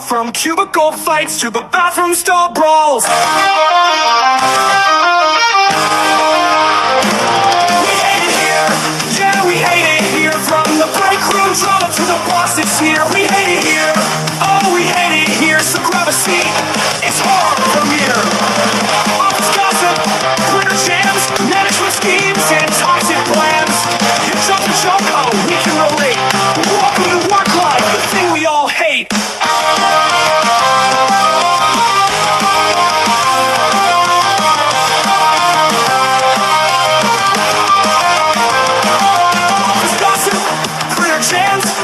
From cubicle fights to the bathroom stall brawls. We hate it here, yeah, we hate it here. From the break room drama to the boss's sneer. We hate it here, oh, we hate it here. So grab a seat, it's horror premiere. Office gossip, printer jams, management schemes, and toxic plans. You jump and jump, oh, we can relate. Welcome to work life, the thing we all hate.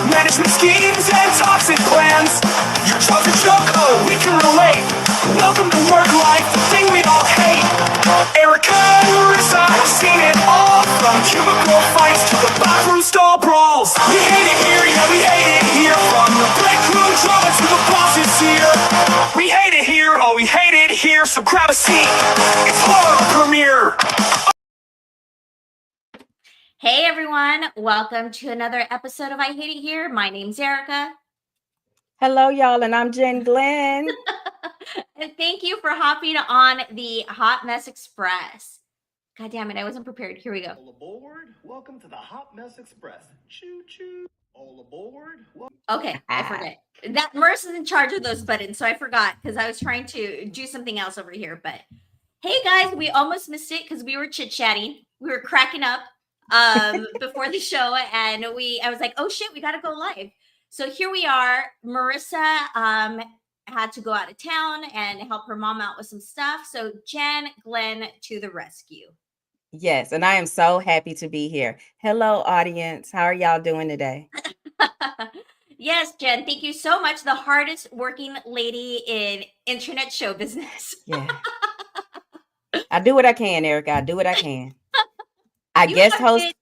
Management schemes and toxic plans. Your job's a joke, oh, we can relate. Welcome to work life, the thing we all hate. Erika and Marissa have seen it all. From cubicle fights to the bathroom stall brawls. We hate it here, yeah, we hate it here. From the break room drama to the boss's here. We hate it here, oh, we hate it here. So grab a seat, it's horror premiere. Hey everyone, welcome to another episode of I Hate It Here. My name's Erika. Hello y'all, and I'm Jen Glenn. And thank you for hopping on the Hotmess Express. God damn it, I wasn't prepared. Here we go. All aboard, welcome to the Hotmess Express. Choo choo. All aboard. Okay, I forget. That Marissa's in charge of those buttons, so I forgot because I was trying to do something else over here. But hey guys, we almost missed it because we were chit-chatting. We were cracking up before the show, and I was like, oh shit, we gotta go live. So here we are. Marissa had to go out of town and help her mom out with some stuff, so Jen Glenn to the rescue. Yes, and I am so happy to be here. Hello audience, how are y'all doing today? Yes, Jen, thank you so much. The hardest working lady in internet show business. Yeah. I do what I can, Erika. I do what I can. I guest host.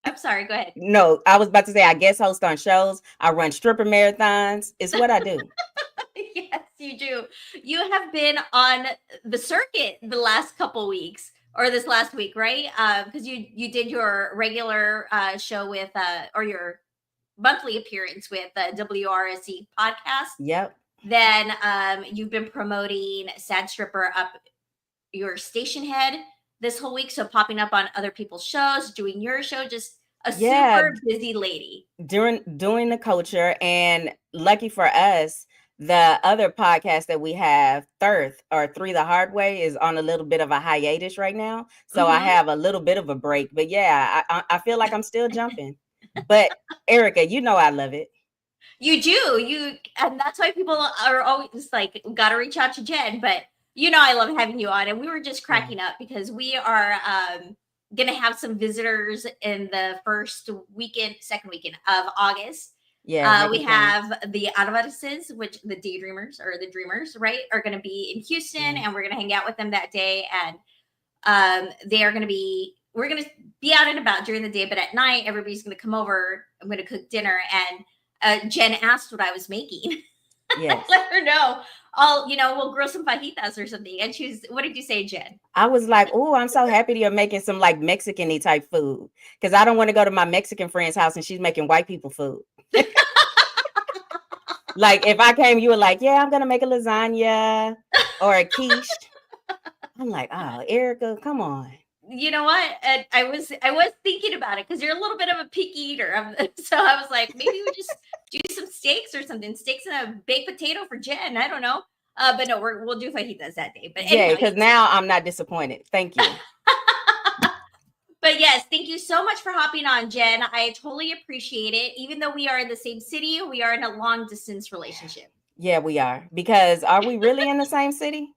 I'm sorry, go ahead. No, I was about to say I guest host on shows. I run stripper marathons. It's what I do. Yes, you do. You have been on the circuit the last couple weeks, or this last week, right? Because you did your regular show with or your monthly appearance with the WRSE podcast. Yep. Then you've been promoting Sad Stripper up your station head this whole week, so popping up on other people's shows, doing your show, just a super busy lady. Doing the culture, and lucky for us, the other podcast that we have, Thirth or Three the Hard Way, is on a little bit of a hiatus right now. So I have a little bit of a break, but yeah, I feel like I'm still jumping. But Erika, you know I love it. You do, and that's why people are always like, gotta reach out to Jen, but you know I love having you on, and we were just cracking up because we are going to have some visitors in the second weekend of August. Yeah, we have the Alvarez's, which the Daydreamers or the Dreamers, right, are going to be in Houston, and we're going to hang out with them that day, and we're going to be out and about during the day, but at night everybody's going to come over. I'm going to cook dinner, and Jen asked what I was making. Yes. Let her know. We'll grill some fajitas or something. And what did you say, Jen? I was like, oh, I'm so happy that you're making some like Mexican-y type food. Because I don't want to go to my Mexican friend's house and she's making white people food. Like if I came, you were like, yeah, I'm gonna make a lasagna or a quiche. I'm like, oh, Erika, come on. You know what? And I was thinking about it because you're a little bit of a picky eater. So I was like, maybe we just do some steaks or something. Steaks and a baked potato for Jen. I don't know. But no, we'll do fajitas that day. But anyway, because now I'm not disappointed. Thank you. But yes, thank you so much for hopping on, Jen. I totally appreciate it. Even though we are in the same city, we are in a long distance relationship. Yeah, we are. Because are we really in the same city?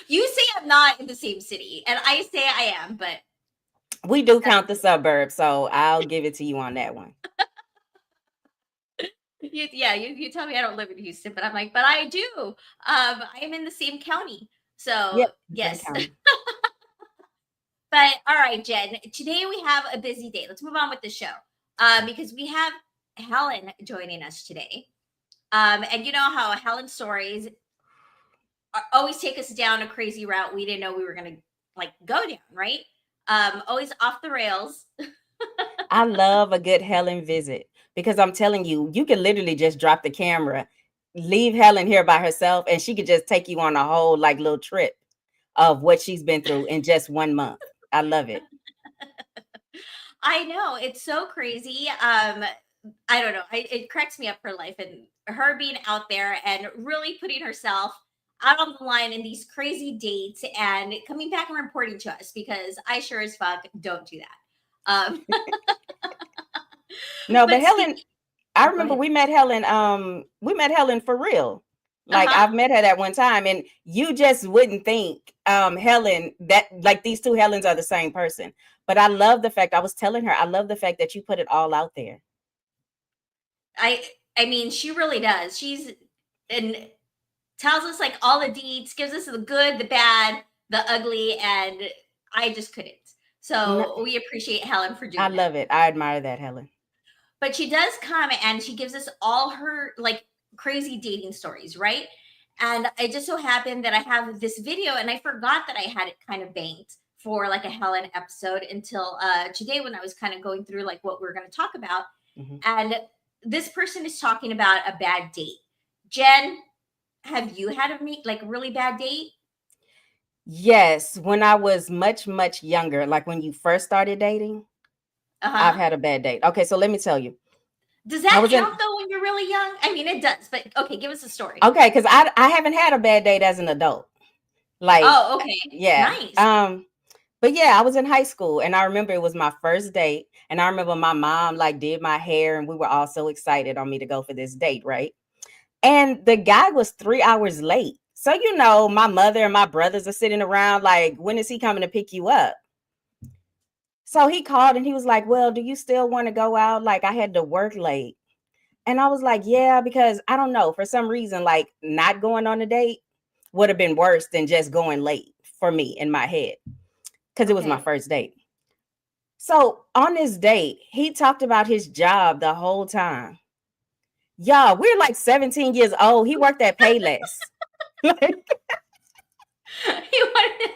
You say I'm not in the same city, and I say I am, but we do count the suburbs, so I'll give it to you on that one. You tell me I don't live in Houston, but I'm like, but I do. I am in the same county, so yep, yes. But all right, Jen. Today we have a busy day. Let's move on with the show because we have Helen joining us today, and you know how Helen's stories always take us down a crazy route we didn't know we were going to go down, right? Always off the rails. I love a good Helen visit because I'm telling you, you can literally just drop the camera, leave Helen here by herself and she could just take you on a whole like little trip of what she's been through in just 1 month. I love it. I know, it's so crazy. I don't know. It cracks me up for life, and her being out there and really putting herself out on the line in these crazy dates and coming back and reporting to us, because I sure as fuck don't do that. No, but But Helen, I go remember ahead. we met Helen for real. Like Uh-huh. I've met her that one time and you just wouldn't think Helen that like these two Helens are the same person. But I love the fact I was telling her, I love the fact that you put it all out there. I I mean, she really does. She's and tells us like all the deeds, gives us the good, the bad, the ugly, and I just couldn't. No, So we appreciate Helen for I doing that. love it. I admire that, Helen. But she does come and she gives us all her like crazy dating stories, right? And it just so happened that I have this video and I forgot that I had it kind of banked for like a Helen episode until today when I was kind of going through like what we're going to talk about. Mhm. And this person is talking about a bad date. Jen, have you had a like really bad date? Yes, when I was much, much younger, like when you first started dating, I've Uh-huh. had a bad date. Okay, so let me tell you. Does I that was in count though when you're really young? I mean, it does, but okay, give us a story. okay, because I haven't had a bad date as an adult. Like, Oh, okay. yeah. Nice. But yeah, I was in high school and I remember it was my first date. And I remember my mom like did my hair and we were all so excited on me to go for this date, right? And the guy was 3 hours late. So, you know, my mother and my brothers are sitting around like, when is he coming to pick you up? So he called and he was like, well, do you still want to go out? Like, I had to work late. And I was like, yeah, because I don't know, for some reason, like not going on a date would have been worse than just going late for me in my head because it was my Okay. first date. So on this date, he talked about his job the whole time. Y'all, we're like 17 years old. He worked at Payless. Like, He wanted,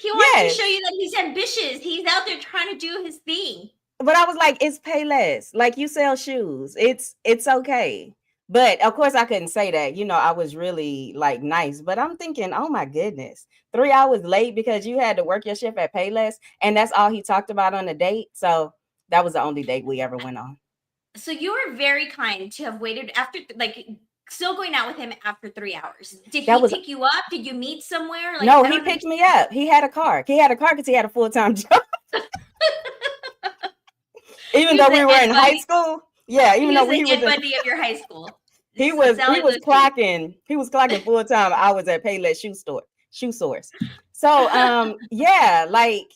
he wanted to show yes. you that he's ambitious. He's out there trying to do his thing. But I was like, it's Payless. Like you sell shoes. It's okay. But of course I couldn't say that. You know, I was really like nice. But I'm thinking, oh my goodness, 3 hours late because you had to work your shift at Payless. And that's all he talked about on the date. So that was the only date we ever went on. So you were very kind to have waited after, like, still going out with him after 3 hours. Did That he was pick you up? Did you meet somewhere? Like, no, I he don't picked me understand. up. He had a car. He had a car because he had a full-time job. Even He was though the we were Ed in high Bundy. school. Yeah, even He though was the he was Ed in Bundy of your high school. he Selling was those shoes. clocking full-time hours at Payless shoe source. So yeah, like,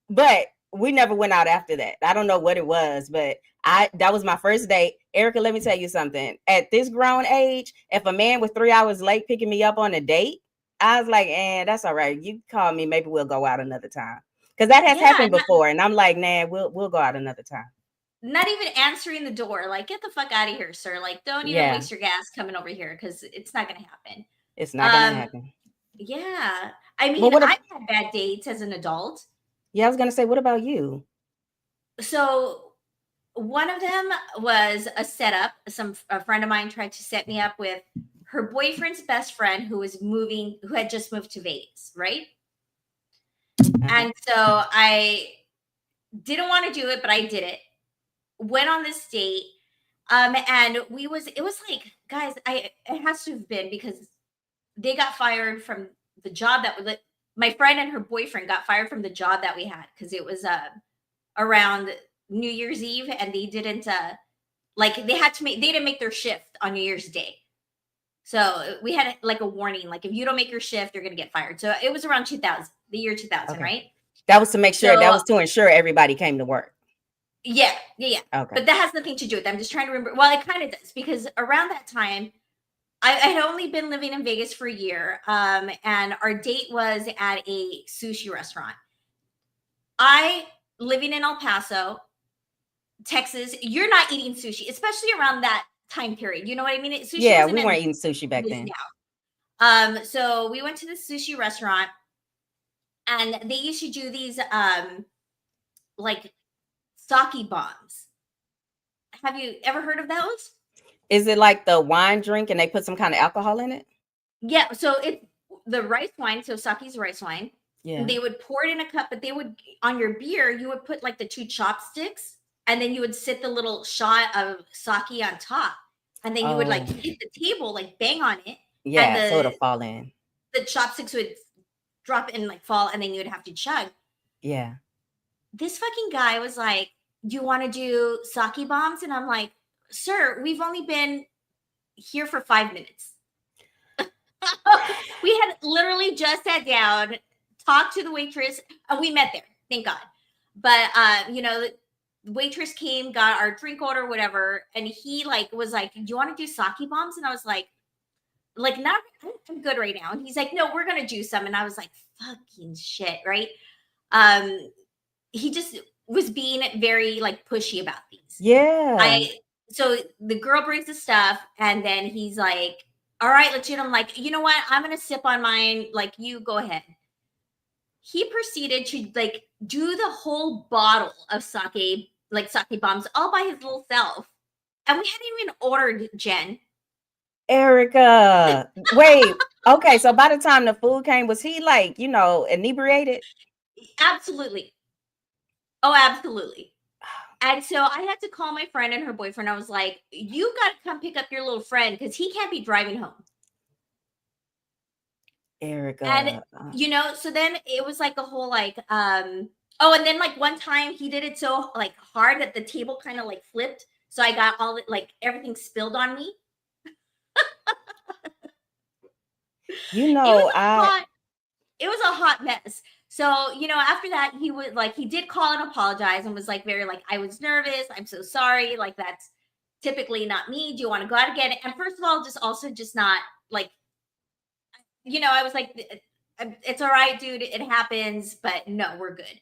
but we never went out after that. I don't know what it was, but that was my first date. Erika, let me tell you something. At this grown age, if a man was 3 hours late picking me up on a date, I was like, that's all right. You call me, maybe we'll go out another time. Because that has Yeah, happened before. And I'm like, nah, we'll go out another time. not even answering the door. Like, get the fuck out of here, sir. Like, don't even Yeah, waste your gas coming over here because it's not going to happen. it's not gonna Um, happen. yeah. I Well, mean, what I've ab- had bad dates as an adult. yeah, I was gonna say, what about you? So one of them was a setup. A friend of mine tried to set me up with her boyfriend's best friend who had just moved to Vegas, right? Uh-huh. And so I didn't want to do it, but I did it. Went on this date. And it was like, guys, it has to have been because they got fired from the job my friend and her boyfriend got fired from the job that we had because it was around New Year's Eve and they didn't like they didn't make their shift on New Year's Day. So we had like a warning, like if you don't make your shift, you're gonna get fired. So it was around 2000, the year 2000, Okay. right? That was to make sure, that So was to ensure everybody came to work. yeah. Okay. But that has nothing to do with it. I'm just trying to remember. Well, it kind of does because around that time, I had only been living in Vegas for a year, and our date was at a sushi restaurant. I living in El Paso, Texas, you're not eating sushi, especially around that time period. You know what I mean? Sushi Yeah, wasn't we in weren't eating sushi back is then. now. So we went to the sushi restaurant, and they used to do these like sake bombs. Have you ever heard of those? Is it like the wine drink and they put some kind of alcohol in it? Yeah, so it's the rice wine, so sake's rice wine. Yeah. They would pour it in a cup, but they would on your beer, you would put like the 2 chopsticks, and then you would sit the little shot of sake on top, and then you would like Oh, hit the table, like bang on it, and yeah. So it'll fall in. the chopsticks would drop and like fall, and then you would have to chug. Yeah. This fucking guy was like, "Do you want to do sake bombs?" And I'm like, "Sir, we've only been here for 5 minutes." We had literally just sat down, talked to the waitress, and we met there, thank God. But the waitress came, got our drink order, whatever, and he like was like, "Do you want to do sake bombs?" And I was like, not, I'm good right now. And he's like, "No, we're gonna do some." And I was like, fucking shit, right? He just was being very like pushy about these. Yeah. So the girl brings the stuff, and then he's like, "All right, let's do it." I'm like, "You know what? I'm gonna sip on mine. Like, you go ahead." He proceeded to like do the whole bottle of sake, like sake bombs, all by his little self. And we hadn't even ordered, Jen. Erika. Wait. Okay. So by the time the food came, was he like, inebriated? Absolutely. Oh, absolutely. And so I had to call my friend and her boyfriend. I was like, "You got to come pick up your little friend because he can't be driving home." Erika. And so then it was like a whole like and then like one time he did it so like hard that the table kind of like flipped, so I got all like everything spilled on me. You It know, was a hot mess. So after that he did call and apologize and was like very like, "I was nervous, I'm so sorry, like that's typically not me, do you want to go out again?" And first of all, just not like, I was like, "It's all right, dude, it happens, but no, we're good."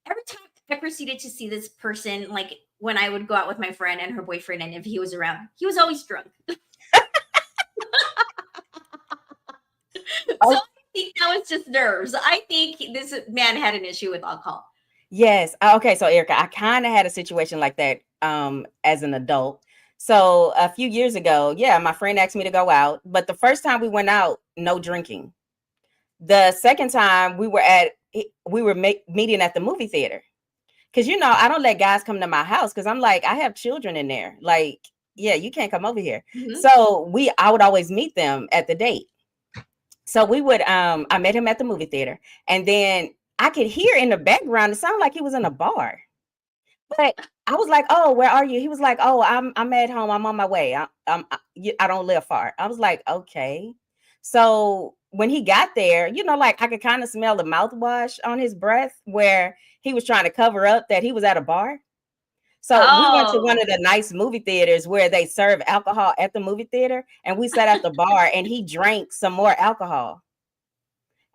Every time I proceeded to see this person, like when I would go out with my friend and her boyfriend, and if he was around, he was always drunk. So oh, I think that was just nerves. I think this man had an issue with alcohol. yes. Okay. So Erika, I kind of had a situation like that as an adult. So a few years ago, yeah, my friend asked me to go out, but the first time we went out, no drinking. The second time we were meeting at the movie theater. Cause I don't let guys come to my house because I'm like, I have children in there. Like, yeah, you can't come over here. Mhm. So I would always meet them at the date. So I met him at the movie theater, and then I could hear in the background, it sounded like he was in a bar. But I was like, "Oh, where are you?" He was like, "Oh, I'm at home. I'm on my way. I don't live far." I was like, "Okay." So when he got there, like I could kind of smell the mouthwash on his breath where he was trying to cover up that he was at a bar. So we went to one Oh. of the nice movie theaters where they serve alcohol at the movie theater, and we sat at the bar and he drank some more alcohol.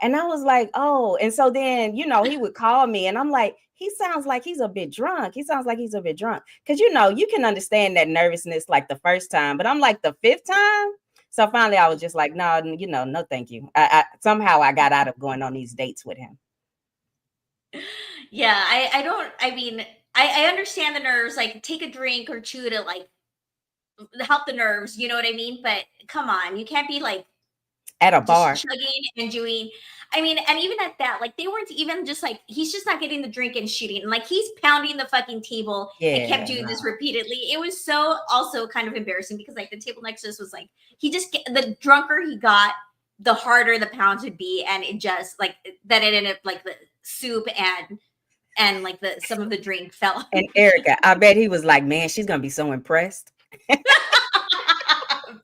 And I was like, "Oh." And so then, he would call me and I'm like, "He sounds like he's a bit drunk. He sounds like he's a bit drunk." Because, you can understand that nervousness like the first time, but I'm like the fifth time. So finally I was just like, "No, no, thank you." Somehow I got out of going on these dates with him. Yeah, I don't, I mean, I understand the nerves, like take a drink or two to like help the nerves, you know what I mean? But come on, you can't be like At a just bar. chugging and doing. I mean, and even at that, like they weren't even just like, he's just not getting the drink and shooting. And like he's pounding the fucking table and kept Yeah, doing this no. repeatedly. It was so also kind of embarrassing because like the table next to us was like, the drunker he got, the harder the pounds would be. And it just like that it ended up like the soup and like some of the drink fell. And Erika, I bet he was like, "Man, she's gonna be so impressed."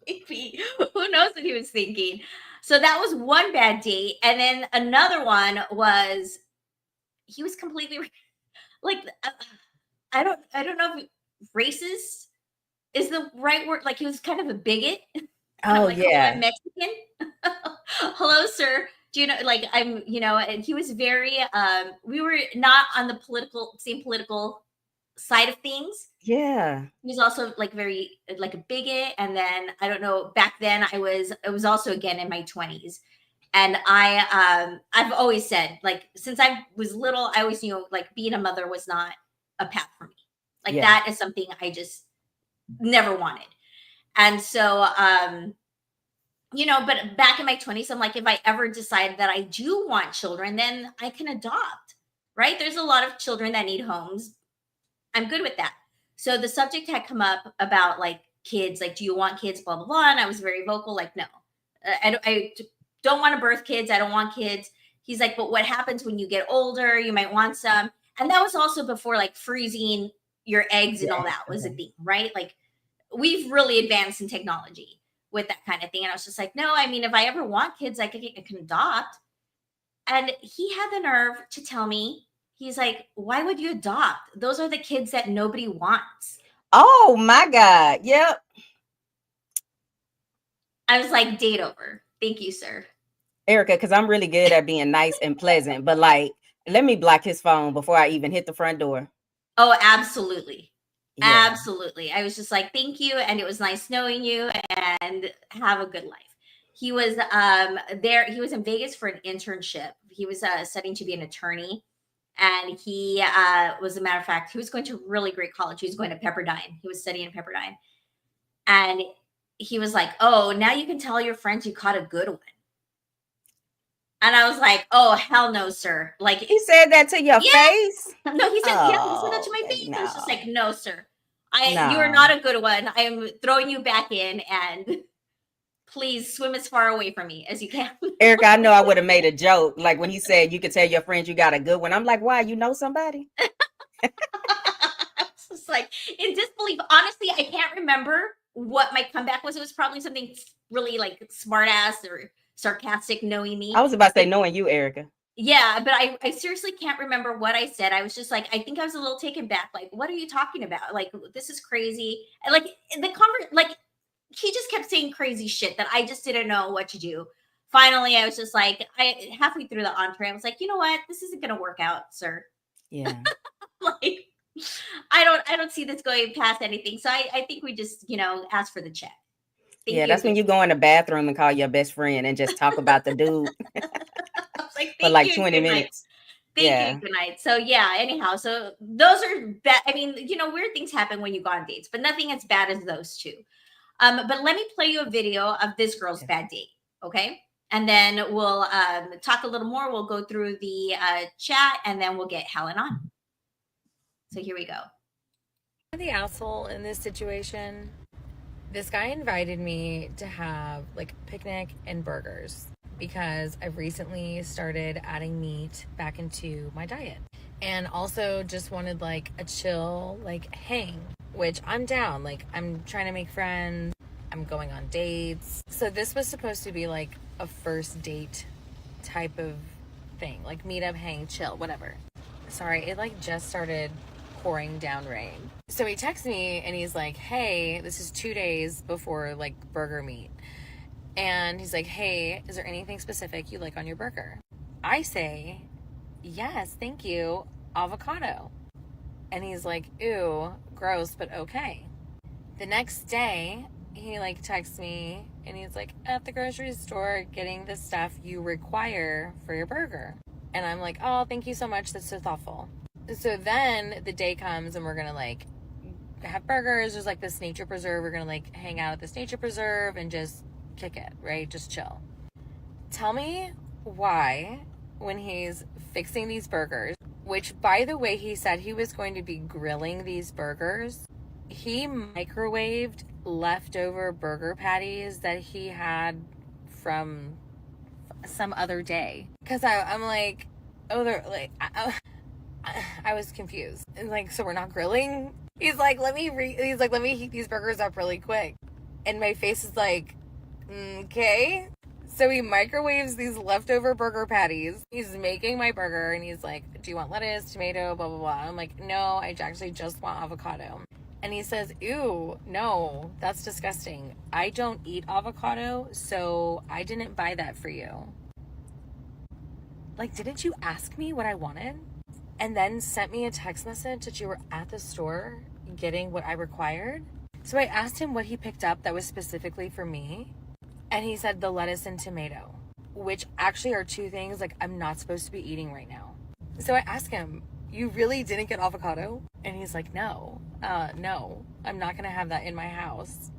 Maybe. Who knows what he was thinking? So that was one bad date. And then another one was he was completely like I don't know if racist is the right word. Like he was kind of a bigot. And I'm Oh like, "Hello, I'm yeah. Mexican." "Hello, sir. Do you know like and he was very we were not on the same political side of things. Yeah. He was also like very like a bigot, and then I don't know, back then I was also again in my 20s, and I've always said like since I was little I always knew like being a mother was not a path for me. Like Yeah. that is something I just never wanted. And so, but back in my 20s, I'm like, if I ever decide that I do want children, then I can adopt, right? There's a lot of children that need homes. I'm good with that. So the subject had come up about like kids, like, do you want kids, blah, blah, blah. And I was very vocal, like, no, I don't want to birth kids. I don't want kids. He's like, but what happens when you get older? You might want some. And that was also before like freezing your eggs and all that was a thing, right? Like, we've really advanced in technology with that kind of thing. And I was just like, no, I mean, if I ever want kids, I can adopt. And he had the nerve to tell me, he's like, why would you adopt? Those are the kids that nobody wants. Oh my God. Yep. I was like, date over. Thank you, sir. Erika, because I'm really good at being nice and pleasant, but like, let me block his phone before I even hit the front door. Oh, absolutely. Yeah. Absolutely. I was just like, thank you. And it was nice knowing you, and have a good life. He was there. He was in Vegas for an internship. He was studying to be an attorney. And he was, a matter of fact, he was going to a really great college. He was going to Pepperdine. He was studying at Pepperdine. And he was like, oh, now you can tell your friends you caught a good one. And I was like, oh, hell no, sir. Like, He said that to your face? No, he said, yeah, he said that to my face. no. I was just like, no, sir. No. You are not a good one. I am throwing you back in, and please swim as far away from me as you can. Erika, I know I would have made a joke. Like when he said you could tell your friends you got a good one. I'm like, why? You know somebody? I was just like in disbelief. Honestly, I can't remember what my comeback was. It was probably something really like smart ass or sarcastic, knowing me. I was about to say knowing you, Erika. Yeah, but I seriously can't remember what I said. I was just like, I think I was a little taken back. Like, what are you talking about? Like, this is crazy. And like he just kept saying crazy shit that I just didn't know what to do. Finally, I was just like, halfway through the entree, I was like, you know what? This isn't gonna work out, sir. Yeah. Like, I don't see this going past anything. So I think we just, ask for the check. Yeah, that's when you go in the bathroom and call your best friend and just talk about the dude like, for like 20 minutes. Thank you. Good night. So yeah, anyhow, so those are bad. I mean, weird things happen when you go on dates, but nothing as bad as those two. But let me play you a video of this girl's bad date. Okay. And then we'll talk a little more. We'll go through the chat, and then we'll get Helen on. So here we go. The asshole in this situation. This guy invited me to have like picnic and burgers because I've recently started adding meat back into my diet, and also just wanted like a chill like hang, which I'm down. Like, I'm trying to make friends, I'm going on dates. So this was supposed to be like a first date type of thing, like meet up, hang, chill, whatever. Sorry, it like just started pouring down rain. So he texts me and he's like, hey, this is 2 days before like burger meat. And he's like, hey, is there anything specific you like on your burger? I say, yes, thank you, avocado. And he's like, ew, gross, but okay. The next day, he like texts me and he's like, at the grocery store getting the stuff you require for your burger. And I'm like, oh, thank you so much, that's so thoughtful. So then the day comes and we're gonna like have burgers. There's like this nature preserve. We're gonna like hang out at this nature preserve and just kick it, right? Just chill. Tell me why, when he's fixing these burgers, which by the way, he said he was going to be grilling these burgers, he microwaved leftover burger patties that he had from some other day. Cause I'm like, oh, they're like, I was confused. And like, so we're not grilling? He's like, let me heat these burgers up really quick. And my face is like, okay. So he microwaves these leftover burger patties. He's making my burger and he's like, do you want lettuce, tomato, blah, blah, blah. I'm like, no, I actually just want avocado. And he says, ew, no, that's disgusting. I don't eat avocado, so I didn't buy that for you. Like, didn't you ask me what I wanted? And then sent me a text message that you were at the store getting what I required. So I asked him what he picked up that was specifically for me. And he said the lettuce and tomato, which actually are two things like I'm not supposed to be eating right now. So I asked him, you really didn't get avocado? And he's like, no, I'm not going to have that in my house.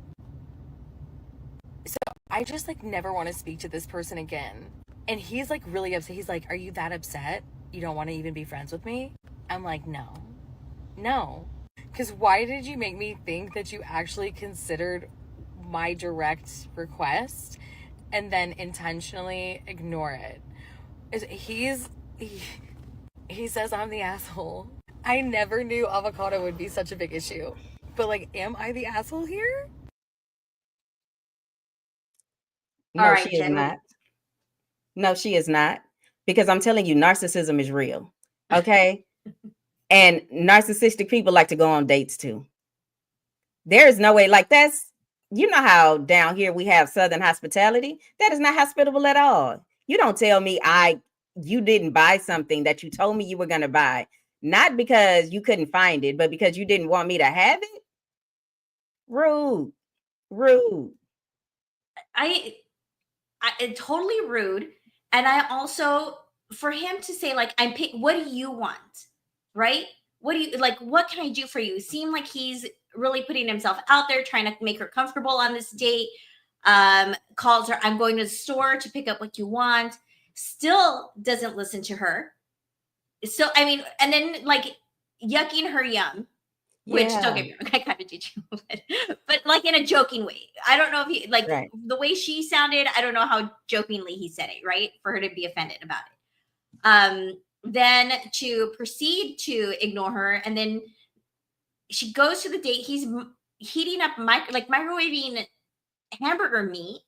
I just like never want to speak to this person again. And he's like really upset. He's like, are you that upset? You don't want to even be friends with me? I'm like, no. Because why did you make me think that you actually considered my direct request and then intentionally ignore it? He says I'm the asshole. I never knew avocado would be such a big issue. But like, am I the asshole here? No, All right, she is Jen. not. No, she is not. Because I'm telling you, narcissism is real. Okay. And narcissistic people like to go on dates too. There is no way, like you know how down here we have Southern hospitality? That is not hospitable at all. You don't tell me you didn't buy something that you told me you were going to buy, not because you couldn't find it, but because you didn't want me to have it. Rude. It's totally rude. And I also, for him to say, like, what do you want? Right? What do you like? What can I do for you? Seem like he's really putting himself out there, trying to make her comfortable on this date. Calls her, I'm going to the store to pick up what you want. Still doesn't listen to her. So, I mean, and then like yucking her yum. Which don't get me wrong, I kind of do too, but like in a joking way. I don't know if he like Right. the way she sounded. I don't know how jokingly he said it, right? For her to be offended about it. Then to proceed to ignore her, and then she goes to the date. He's heating up microwaving hamburger meat,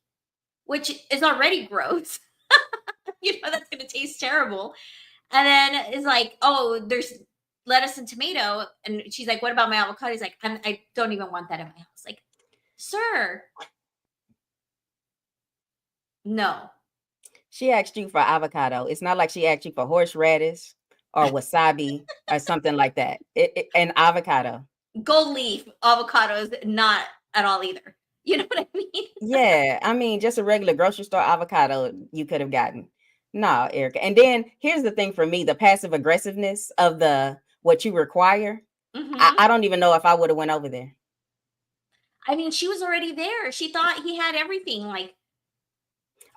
which is already gross. That's going to taste terrible. And then is like, oh, there's lettuce and tomato. And she's like, what about my avocado? He's like, I don't even want that in my house. Like, sir, no. She asked you for avocado. It's not like she asked you for horseradish or wasabi or something like that. An avocado. Gold leaf avocados, not at all either. You know what I mean? Yeah, I mean, just a regular grocery store avocado you could have gotten. No, Erika. And then here's the thing for me, the passive aggressiveness of what you require. Mm-hmm. I don't even know if I would have went over there. I mean, she was already there. She thought he had everything. Like,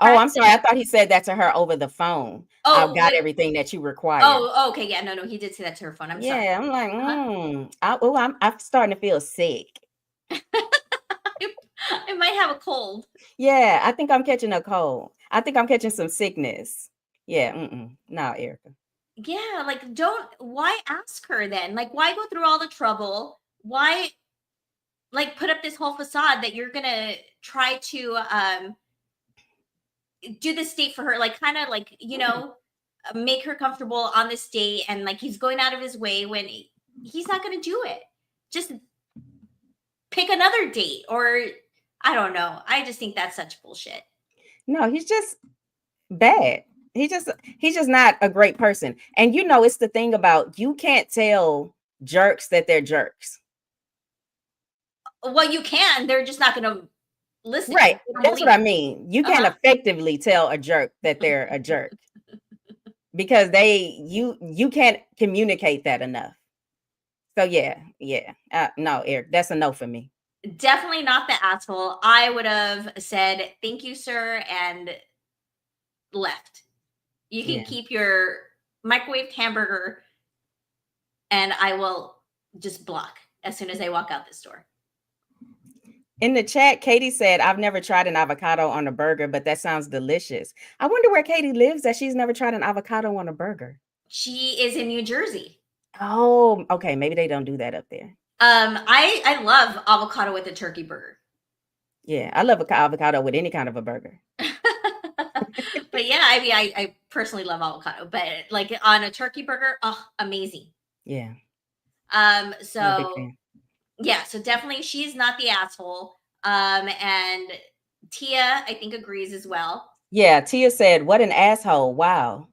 oh, I'm sorry. I thought he said that to her over the phone. I've got everything that you require. Oh, okay. Yeah, no, he did say that to her phone. I'm sorry. Yeah, I'm like, I'm starting to feel sick. I might have a cold. Yeah, I think I'm catching a cold. I think I'm catching some sickness. Yeah, no, Erika. Yeah, like why ask her then? Like, why go through all the trouble? Why like put up this whole facade that you're gonna try to do this date for her, like kind of like, make her comfortable on this date, and like he's going out of his way when he's not gonna do it. Just pick another date, or I don't know. I just think that's such bullshit. No, he's just bad. He's just not a great person. And it's the thing about you can't tell jerks that they're jerks. Well, you can. They're just not going to listen. Right. That's what I mean. You can't effectively tell a jerk that they're a jerk because you can't communicate that enough. So yeah. No, Eric, that's a no for me. Definitely not the asshole. I would have said, thank you, sir, and left. You can keep your microwaved hamburger, and I will just block as soon as I walk out this door. In the chat, Katie said, I've never tried an avocado on a burger, but that sounds delicious. I wonder where Katie lives that she's never tried an avocado on a burger. She is in New Jersey. Oh, okay. Maybe they don't do that up there. I love avocado with a turkey burger. Yeah, I love avocado with any kind of a burger. But yeah, I mean, I personally love avocado, but like on a turkey burger, oh, amazing. Yeah. So yeah, so definitely she's not the asshole. And Tia, I think, agrees as well. Yeah, Tia said, what an asshole. Wow.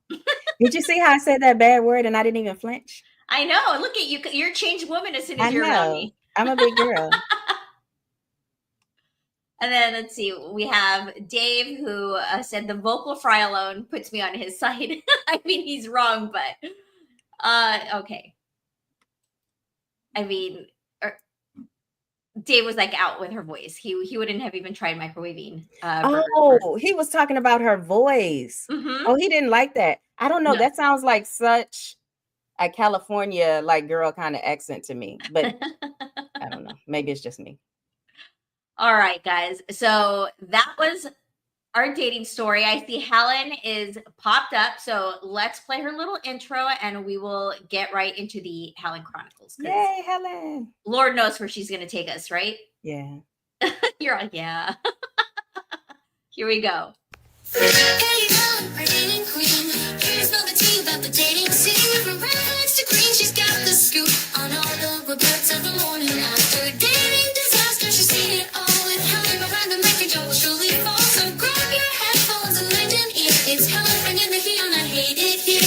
Did you see how I said that bad word and I didn't even flinch? I know. Look at you. You're a changed woman as soon as you're around me. I'm a big girl. And then let's see, we have Dave who said the vocal fry alone puts me on his side. I mean, he's wrong, but okay. I mean, Dave was like out with her voice. He wouldn't have even tried microwaving. Burgers. Oh, he was talking about her voice. Mhm. Oh, he didn't like that. I don't know. No. That sounds like such a California like girl kind of accent to me, but I don't know. Maybe it's just me. All right, guys. So that was our dating story. I see Helen is popped up. So let's play her little intro and we will get right into the Helen Chronicles. 'cause Yay, Helen. Lord knows where she's going to take us, right? Yeah. You're like, yeah. Here we go. Hey, Helen, our dating queen. Here's all the tea about the dating scene. From reds to green, she's got the scoop on all the regrets of the morning after dating disaster. She's seen it all with Helen behind the mic, and Joe will surely fall. So grab your headphones and lend an ear. It's Helen bringing the heat on I Hate It Here.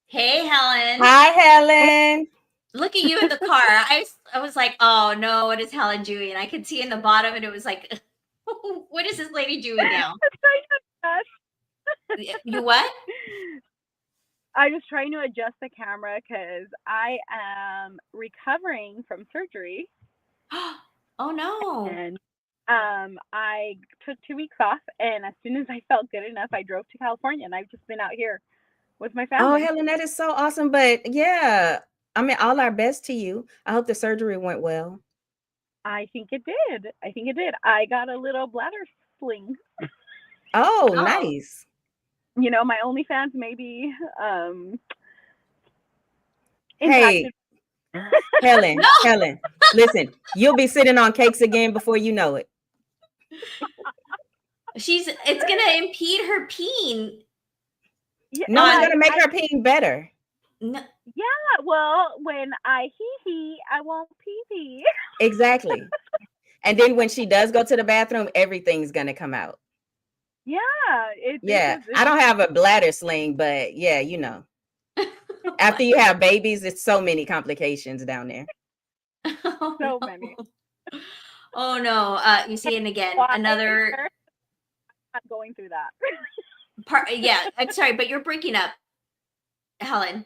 Hey, Helen. Hi, Helen. Look at you in the car. I was like, oh no, what is Helen doing? I could see in the bottom and it was like, what is this lady doing now? You what? I was trying to adjust the camera because I am recovering from surgery, Oh no. and I took 2 weeks off. And as soon as I felt good enough, I drove to California, and I've just been out here with my Oh, family. Helen, that is so awesome. But yeah, I mean, all our best to you. I hope the surgery went well. I think it did. I got a little bladder sling. Oh, Oh. nice. You know, my OnlyFans maybe Hey, impacted. Helen, listen, you'll be sitting on cakes again before you know it. It's gonna impede her peen. Yeah, No, it's I- gonna make her peen better. No, Yeah, well, when I hee, I won't pee. Exactly. And then when she does go to the bathroom, everything's gonna come out. Yeah, Yeah, I don't have a bladder sling, but yeah, you know, after you have babies, it's so many complications down there. Oh, So no. many. Oh no. You see, and again, Why another I'm going through that. part. Yeah, I'm sorry, but you're breaking up, Helen.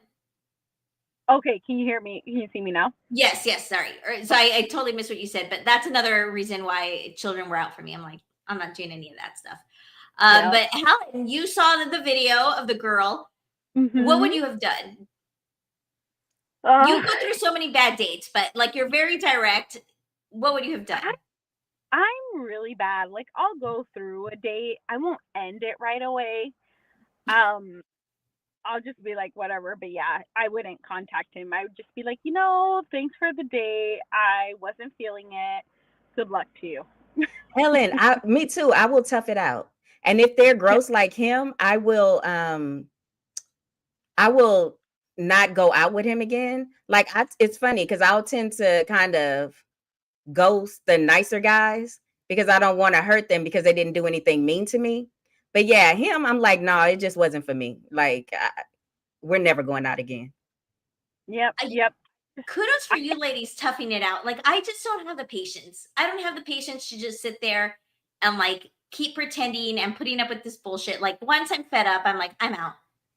Okay, can you hear me? Can you see me now? Yes, sorry. So I totally missed what you said, but that's another reason why children were out for me. I'm like, I'm not doing any of that stuff. Yeah. But Helen, you saw the video of the girl. Mm-hmm. What would you have done? You go through so many bad dates, but like you're very direct. What would you have done? I'm really bad. Like, I'll go through a date. I won't end it right away. I'll just be like, whatever. But yeah, I wouldn't contact him. I would just be like, thanks for the date. I wasn't feeling it. Good luck to you. Helen, me too. I will tough it out. And if they're gross like him, I will not go out with him again. Like it's funny because I'll tend to kind of ghost the nicer guys because I don't want to hurt them because they didn't do anything mean to me. But yeah, him, I'm like, no, it just wasn't for me. Like, we're never going out again. Yep. Kudos for you ladies toughing it out. Like, I just don't have the patience. I don't have the patience to just sit there and like keep pretending and putting up with this bullshit. Like, once I'm fed up, I'm like, I'm out.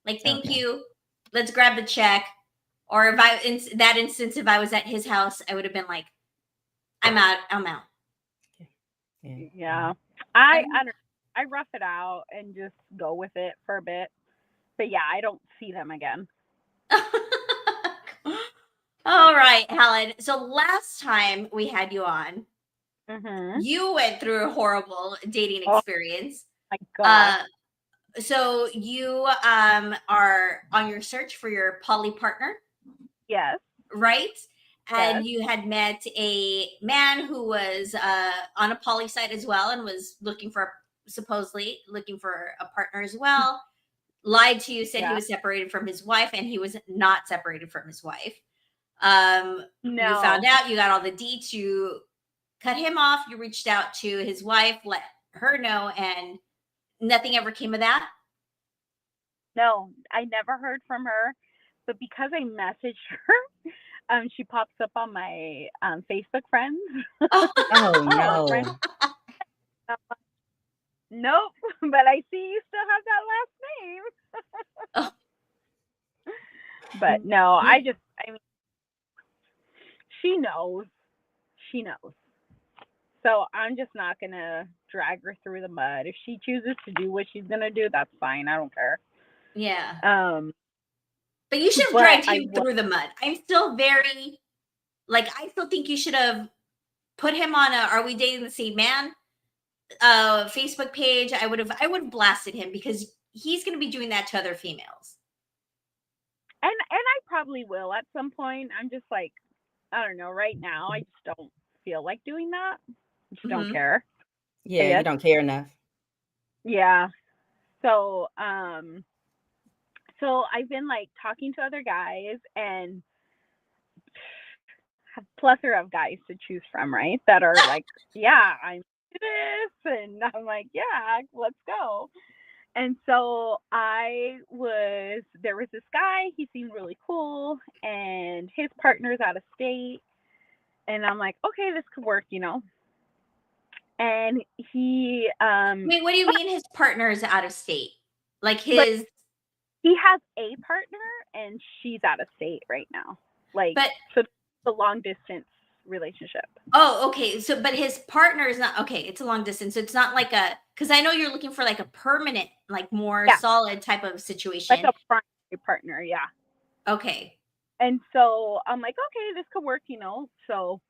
Like, thank you. Let's grab the check. Or if in that instance, if I was at his house, I would have been like, I'm out. Yeah. I rough it out and just go with it for a bit. But yeah, I don't see them again. All right, Helen. So last time we had you on, you went through a horrible dating experience. My God. So you are on your search for your poly partner. Yes. Right? And Yes. you had met a man who was on a poly site as well and was supposedly looking for a partner as well. Lied to you, said he was separated from his wife, and he was not separated from his wife. No. You found out, you got all the deets, you cut him off, you reached out to his wife, let her know, and nothing ever came of that? No, I never heard from her. But because I messaged her, she pops up on my Facebook friends. Oh no. Friends. Nope, but I see you still have that last name. But no, I mean, she knows. She knows. So I'm just not gonna drag her through the mud. If she chooses to do what she's gonna do, that's fine. I don't care. Yeah. But you should have but dragged I him through the mud. I'm still very, like, I still think you should have put him on a "Are we dating the same man?" Facebook page. I would have blasted him because he's going to be doing that to other females. and I probably will at some point. I'm just like, I don't know. Right now, I just don't feel like doing that. I just don't care. Yeah, you don't care enough. Yeah. So so I've been like talking to other guys and have a plethora of guys to choose from, right? That are like, yeah, I'm this, and I'm like, yeah, let's go. And so there was this guy, he seemed really cool, and his partner's out of state. And I'm like, okay, this could work, And he, Wait, what do you mean his partner is out of state? Like but his, he has a partner and she's out of state right now. Like, but so it's a long distance relationship. oh, okay. So, but his partner is not okay. It's a long distance. So it's not like because I know you're looking for like a permanent, like more Yeah, solid type of like situation. a primary partner, yeah. Okay. And so I'm like, okay, this could work, So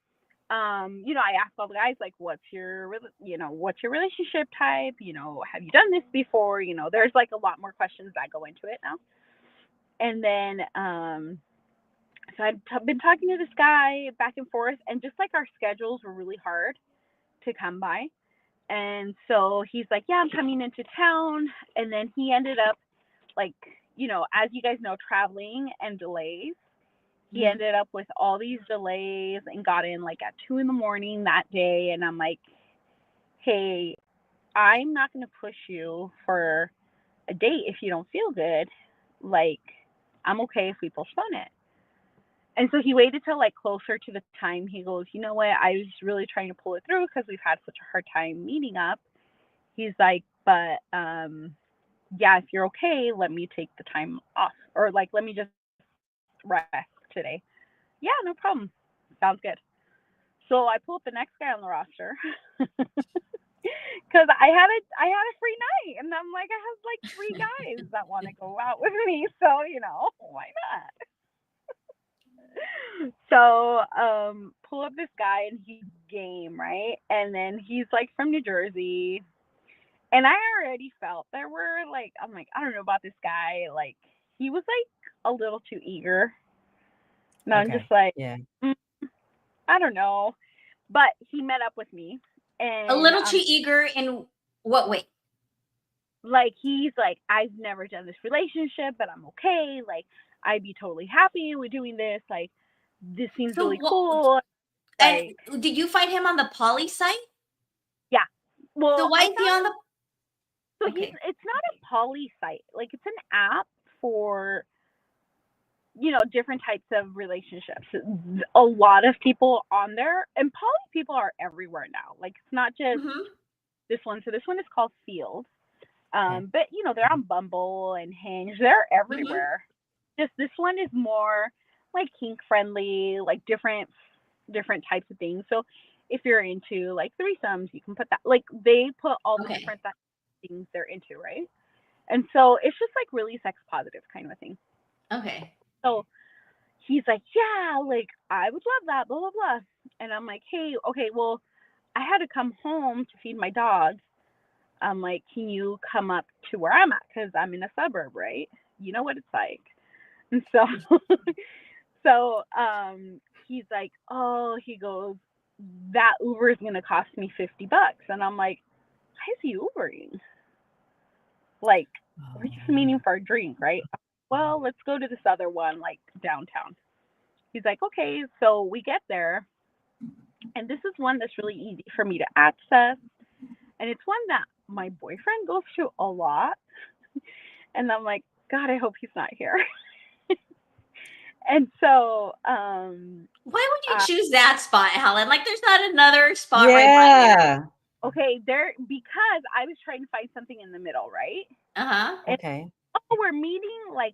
I asked all the guys like, what's your relationship type? Have you done this before? There's like a lot more questions that go into it now. And then so I've been talking to this guy back and forth, and just like our schedules were really hard to come by. And so he's like, yeah, I'm coming into town. And then he ended up like, as you guys know, traveling and delays. He ended up with all these delays and got in like at 2 a.m. that day. And I'm like, hey, I'm not going to push you for a date if you don't feel good. Like, I'm okay if we postpone it. And so he waited till like closer to the time. He goes, you know what? I was really trying to pull it through because we've had such a hard time meeting up. He's like, but yeah, if you're okay, let me take the time off, or like, let me just rest today. Yeah, no problem. Sounds good. So I pull up the next guy on the roster because I had a free night, and I'm like, I have like 3 guys that want to go out with me, so why not? So pull up this guy, and he's game, right? And then he's like from New Jersey, and I already felt there were like, I'm like, I don't know about this guy, like he was like a little too eager, and I'm just like, Yeah. I don't know. But he met up with me, A and little too eager in what way? like he's like, I've never done this relationship, but I'm okay. Like, I'd be totally happy with doing this. Like, this seems So really cool. and Like, did you find him on the poly site? yeah. Well, So why I is he on the? so Okay. it's not a poly site. Like, it's an app for different types of relationships. A lot of people on there, and poly people are everywhere now. Like, it's not just this one. So this one is called Field. But they're on Bumble and Hinge. They're everywhere. Just this one is more like kink friendly, like different types of things. So if you're into like threesomes, you can put that. Like, they put all the different things they're into, right? And so it's just like really sex positive kind of a thing. Okay. So he's like, yeah, like I would love that, blah blah blah. And I'm like, hey, okay, well, I had to come home to feed my dog. I'm like, can you come up to where I'm at? Because I'm in a suburb, right? You know what it's like. And so, he's like, oh, he goes, that Uber is going to cost me $50. And I'm like, why is he Ubering? Like, we're just meeting for a drink, right? Well, let's go to this other one, like downtown. He's like, okay. So we get there. And this is one that's really easy for me to access. And it's one that my boyfriend goes to a lot. And I'm like, God, I hope he's not here. And so, why would you choose that spot, Helen? Like, there's not another spot right by you. Okay, because I was trying to find something in the middle, right? Okay. We're meeting I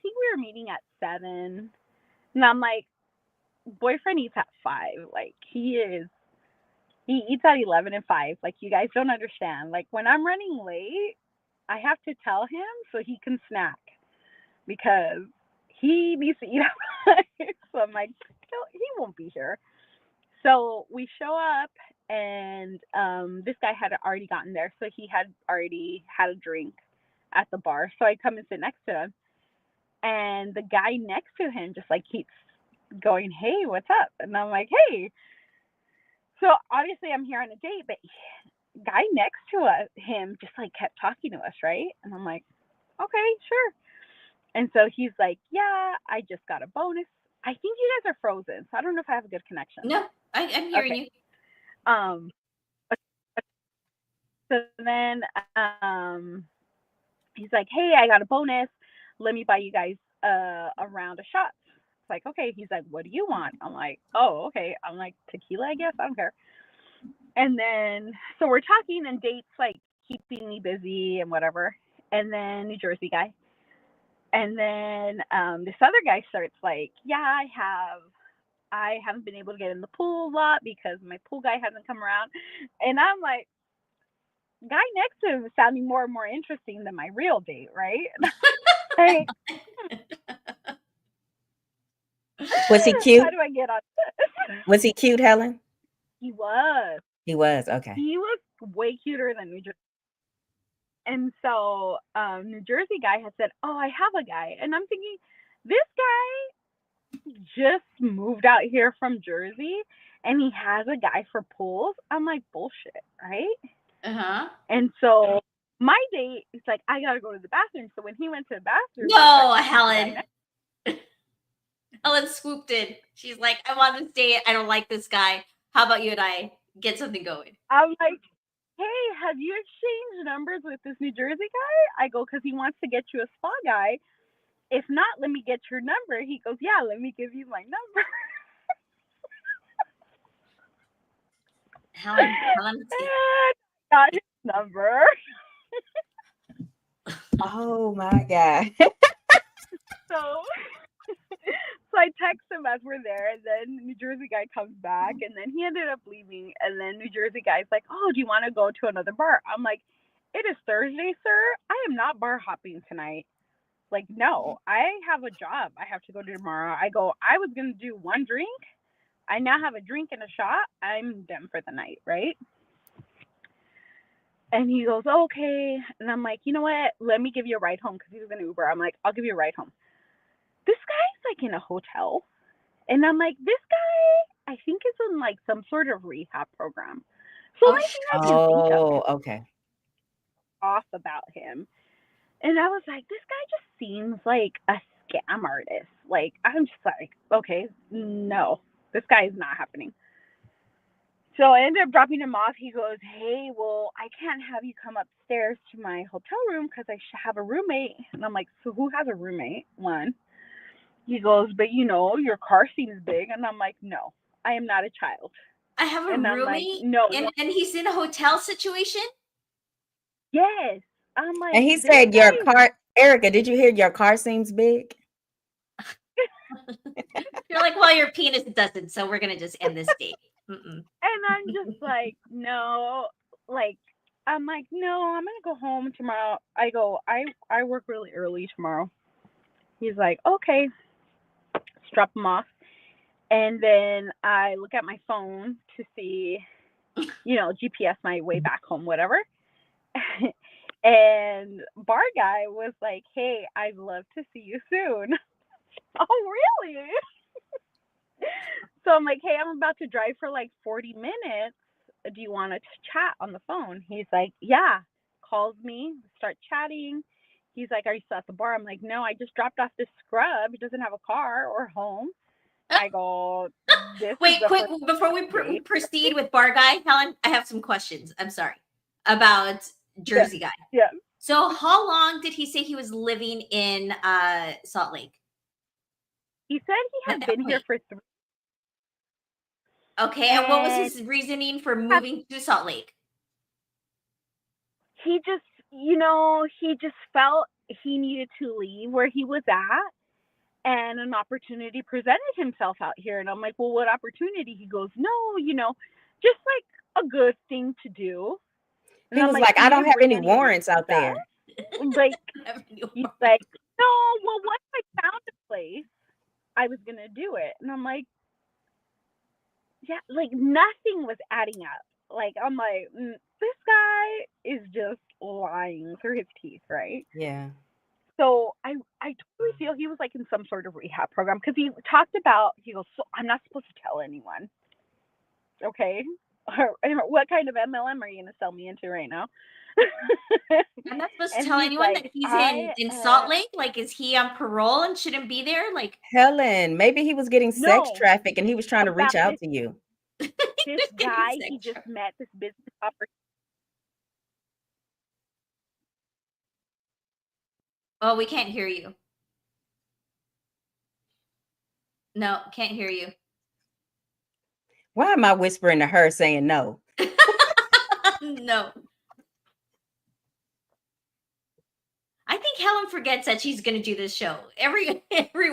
think we were meeting at 7. And I'm like, boyfriend eats at 5. Like he eats at 11 and 5. Like you guys don't understand. Like when I'm running late, I have to tell him so he can snack because he needs to eat at 5. So I'm like, he won't be here. So we show up, and this guy had already gotten there, so he had already had a drink at the bar. So I come and sit next to him, and the guy next to him just like keeps going, "Hey, what's up?" And I'm like, "Hey." So obviously I'm here on a date, but guy next to him just like kept talking to us, right? And I'm like, "Okay, sure." And so he's like, "Yeah, I just got a bonus." I think you guys are frozen, so I don't know if I have a good connection. No, I'm hearing Okay. you. Um, so then he's like, "Hey, I got a bonus. Let me buy you guys a round of shots." It's like, "Okay." He's like, "What do you want?" I'm like, "Oh, okay." I'm like, "Tequila, I guess. I don't care." And then so we're talking, and dates like keeping me busy and whatever. And then New Jersey guy. And then this other guy starts like, "Yeah, I haven't been able to get in the pool a lot because my pool guy hasn't come around." And I'm like, guy next to him is sounding more and more interesting than my real date, right? Like, Was he how cute? do I get on this? Was he cute, Helen? He was. He was. Okay. He was way cuter than New Jersey. And so New Jersey guy had said, "Oh, I have a guy." And I'm thinking, this guy just moved out here from Jersey and he has a guy for pools. I'm like, bullshit, right? Uh-huh. And so my date, it's like, I gotta go to the bathroom. So when he went to the bathroom, No, Helen. Helen swooped in. She's like, I want this date. I don't like this guy. How about you and I get something going? I'm like, "Hey, have you exchanged numbers with this New Jersey guy?" I go, "Because he wants to get you a spa guy. If not, let me get your number." He goes, "Yeah, let me give you my number." Helen, And got his number. Oh my God. So so I text him as we're there, and then New Jersey guy comes back, and then he ended up leaving. And then New Jersey guy's like, "Oh, do you want to go to another bar?" I'm like, "It is Thursday, sir. I am not bar hopping tonight. Like, no, I have a job I have to go to tomorrow." I go, "I was gonna do one drink. I now have a drink and a shot. I'm done for the night, right?" And he goes, "Okay." And I'm like, "You know what? Let me give you a ride home," because he was in an Uber. I'm like, "I'll give you a ride home." This guy's like in a hotel. And I'm like, this guy, I think is in like some sort of rehab program. So Oh, only thing I can think of Oh, is okay. off about him. And I was like, this guy just seems like a scam artist. Like, I'm just like, okay, no, this guy is not happening. So I ended up dropping him off. He goes, "Hey, well, I can't have you come upstairs to my hotel room because I have a roommate." And I'm like, "So who has a roommate?" One. He goes, "But your car seems big." And I'm like, "No, I am not a child." I have a And I'm like, roommate "No, and he's in a hotel situation. yes." I'm And like, he this said, your guy, car, Erica, did you hear your car seems big? You're like, well, your penis doesn't, so we're gonna just end this date. Mm-mm. and I'm just like, "No." Like, I'm like, "No, I'm gonna go home tomorrow." I go, I work really early tomorrow." He's like, "Okay." Let's drop him off. And then I look at my phone to see, GPS my way back home, whatever. And bar guy was like, "Hey, I'd love to see you soon." Oh, really? So I'm like, "Hey, I'm about to drive for like 40 minutes. Do you want to chat on the phone?" He's like, "Yeah." Calls me, start chatting. He's like, "Are you still at the bar?" I'm like, "No, I just dropped off this scrub. He doesn't have a car or home." I go, "This is Wait, the quick, first before we date." proceed with bar guy, Helen, I have some questions. I'm sorry about Yeah, Jersey guy. yeah. So, how long did he say he was living in Salt Lake? He said he At had that been here point, for 3, okay. And what was and his reasoning for had, moving to Salt Lake? he just, he just felt he needed to leave where he was at. and an opportunity presented himself out here. And I'm like, well, what opportunity? He goes, no, just like a good thing to do. And He I'm was like, like, "Can I you don't have bring any any warrants out stuff?" there. Like, he's like, no, well, once I found a place, I was going to do it. And I'm like, yeah, like nothing was adding up. Like, I'm like, this guy is just lying through his teeth, right? Yeah. So I totally feel he was like in some sort of rehab program, because he talked about, he goes, so I'm not supposed to tell anyone. Okay. What kind of MLM are you going to sell me into right now? I'm not supposed to And tell he's anyone like, that he's in Salt Lake. Like, is he on parole and shouldn't be there? Like, Helen, maybe he was getting sex no, trafficked and he was trying to reach about out to you. this guy he just met, this business opportunity. Oh, we can't hear you. No, can't hear you. Why am I whispering to her saying no? No. I think Helen forgets that she's going to do this show every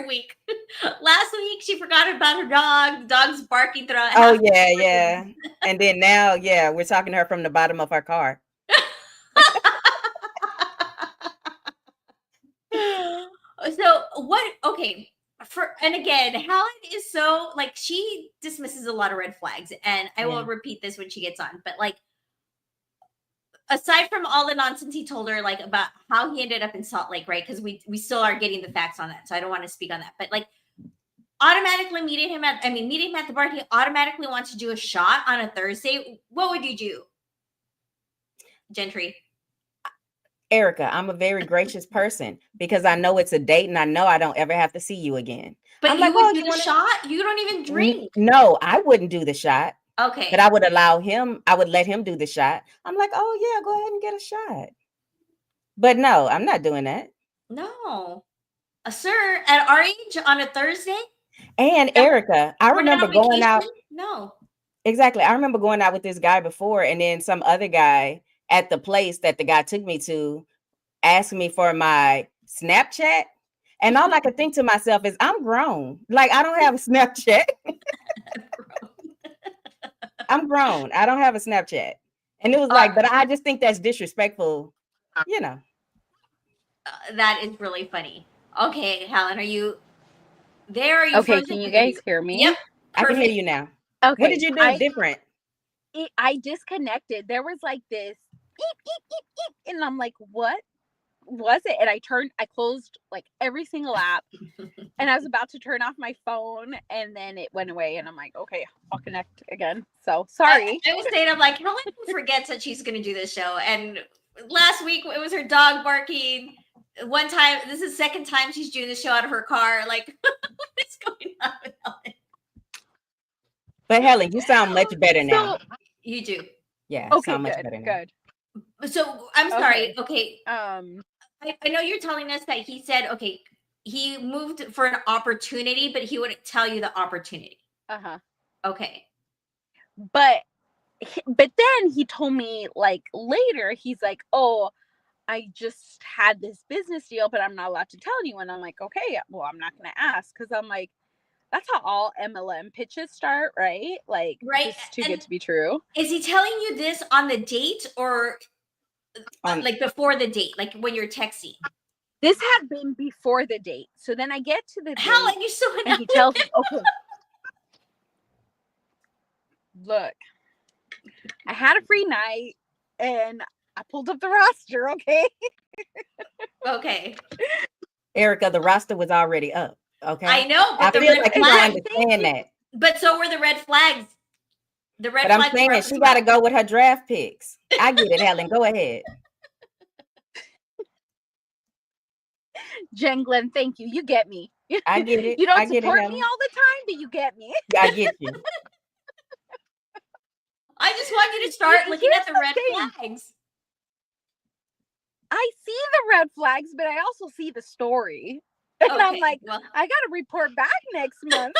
week. Last week she forgot about her dog. The dog's barking throughout. Oh yeah. And then now, we're talking to her from the bottom of her car. So what? Okay. And again, Helen is so like, she dismisses a lot of red flags, and I will repeat this when she gets on. But like, aside from all the nonsense he told her, like about how he ended up in Salt Lake, right? Because we still are getting the facts on that, so I don't want to speak on that. But like, automatically meeting him at the bar, he automatically wants to do a shot on a Thursday. What would you do, Gentry? Erika, I'm a very gracious person because I know it's a date and I know I don't ever have to see you again. But I'm you like, would oh, do the shot? You don't even drink. No, I wouldn't do the shot. Okay. But I would let him do the shot. I'm like, oh yeah, go ahead and get a shot. But no, I'm not doing that. No. Sir, at our age on a Thursday? And Erika, I remember going out. No. Exactly. I remember going out with this guy before, and then some other guy at the place that the guy took me to asked me for my Snapchat. And all I could think to myself is, I'm grown. Like, I don't have a Snapchat. I'm grown. I don't have a Snapchat. And it was like, but I just think that's disrespectful, That is really funny. Okay, Helen, are you there? Are you okay? frozen? Can you guys hear me? Yep. I can hear you now. Okay. What did you do different? I disconnected. There was like this eep, eep, eep, eep, and I'm like, what was it? And I closed like every single app, and I was about to turn off my phone, and then it went away, and I'm like, okay, I'll connect again. So sorry. I was saying, I'm like, Helen forgets that she's going to do this show, and last week it was her dog barking. One time, this is the second time she's doing the show out of her car. Like, what's going on with Helen? But Helen, you sound much better now. You do. Yeah. Okay. Sound much Good. better now. Good. So I'm sorry. Okay. I know you're telling us that he said, okay, he moved for an opportunity, but he wouldn't tell you the opportunity. Okay. But then he told me like later, he's like, oh, I just had this business deal, but I'm not allowed to tell anyone. I'm like, okay, well, I'm not going to ask, because I'm like, that's how all MLM pitches start, right? Like, right. It's too good to be true. Is he telling you this on the date or like before the date, like when you're texting? This had been before the date. So then I get to the date. Helen, you still and he tells me, okay, look, I had a free night and I pulled up the roster, okay? Okay. Erika, the roster was already up. Okay. I know, but I feel like you don't understand that. But so were the red flags. The red flags. But I'm saying she got to go with her draft picks. I get it, Helen. Go ahead. Jen Glenn, thank you. You get me. I get it. You don't support me all the time, but you get me. I get you. I just want you to start looking at the red flags. I see the red flags, but I also see the story. And I'm like, well, I got to report back next month.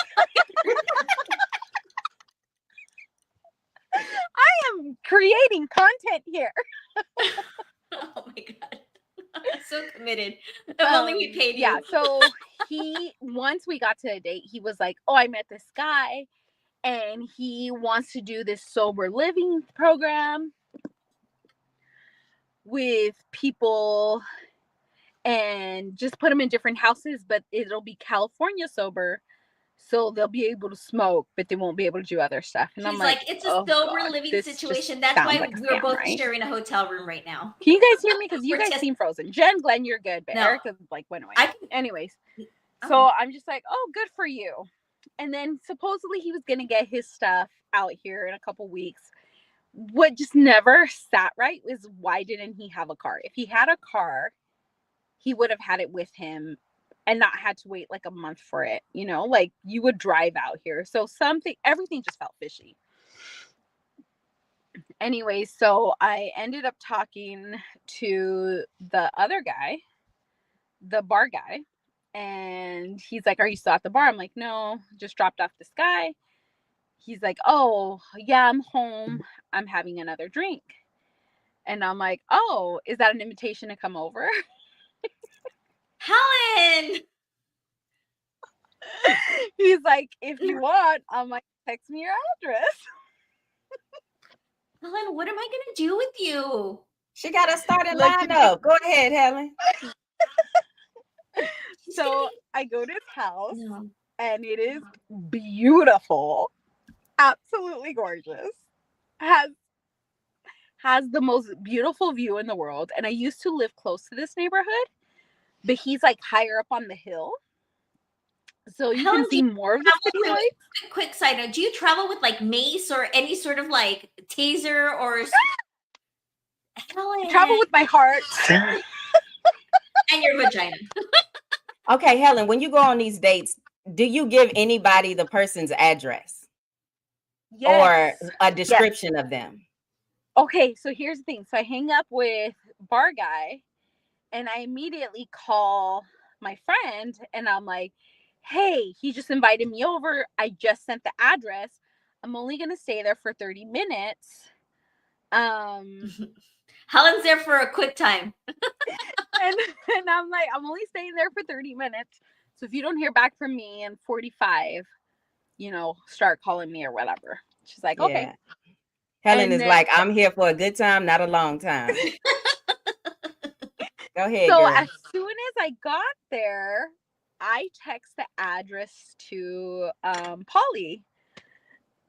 I am creating content here. Oh my God. I'm so committed. If only we paid you. Yeah, so once we got to a date, he was like, oh, I met this guy and he wants to do this sober living program with people and just put them in different houses, but it'll be California sober. So they'll be able to smoke, but they won't be able to do other stuff. And He's I'm like, it's a oh, sober God, living this situation. just That's sounds why like a we're scam, both right? sharing a hotel room right now. Can you guys hear me? Because you We're guys seem frozen. Jen, Glenn, you're good, but No. Erika like went away. Anyways, Oh. so I'm just like, oh, good for you. And then supposedly he was gonna get his stuff out here in a couple weeks. What just never sat right was, why didn't he have a car? If he had a car, he would have had it with him and not had to wait like a month for it, you know, like you would drive out here. So everything just felt fishy. Anyway, so I ended up talking to the other guy, the bar guy, and he's like, are you still at the bar? I'm like, no, just dropped off this guy. He's like, oh, yeah, I'm home. I'm having another drink. And I'm like, oh, is that an invitation to come over? Helen! He's like, if you want. I'm like, text me your address. Helen, what am I going to do with you? She got us started lined up. Go ahead, Helen. So I go to his house and it is beautiful. Absolutely gorgeous. Has the most beautiful view in the world. And I used to live close to this neighborhood, but he's like higher up on the hill. So you can see more of the city lights. Quick side note, do you travel with like mace or any sort of like taser or I travel with my heart. And your vagina. Okay, Helen, when you go on these dates, do you give anybody the person's address? Yes. Or a description of them? Okay, so here's the thing. So I hang up with bar guy and I immediately call my friend and I'm like, hey, he just invited me over. I just sent the address. I'm only going to stay there for 30 minutes. Helen's there for a quick time. and I'm like, I'm only staying there for 30 minutes. So if you don't hear back from me in 45, you know, start calling me or whatever. She's like, okay. Yeah. Helen is like, I'm here for a good time, not a long time. Go ahead, so girl. As soon as I got there, I text the address to Polly.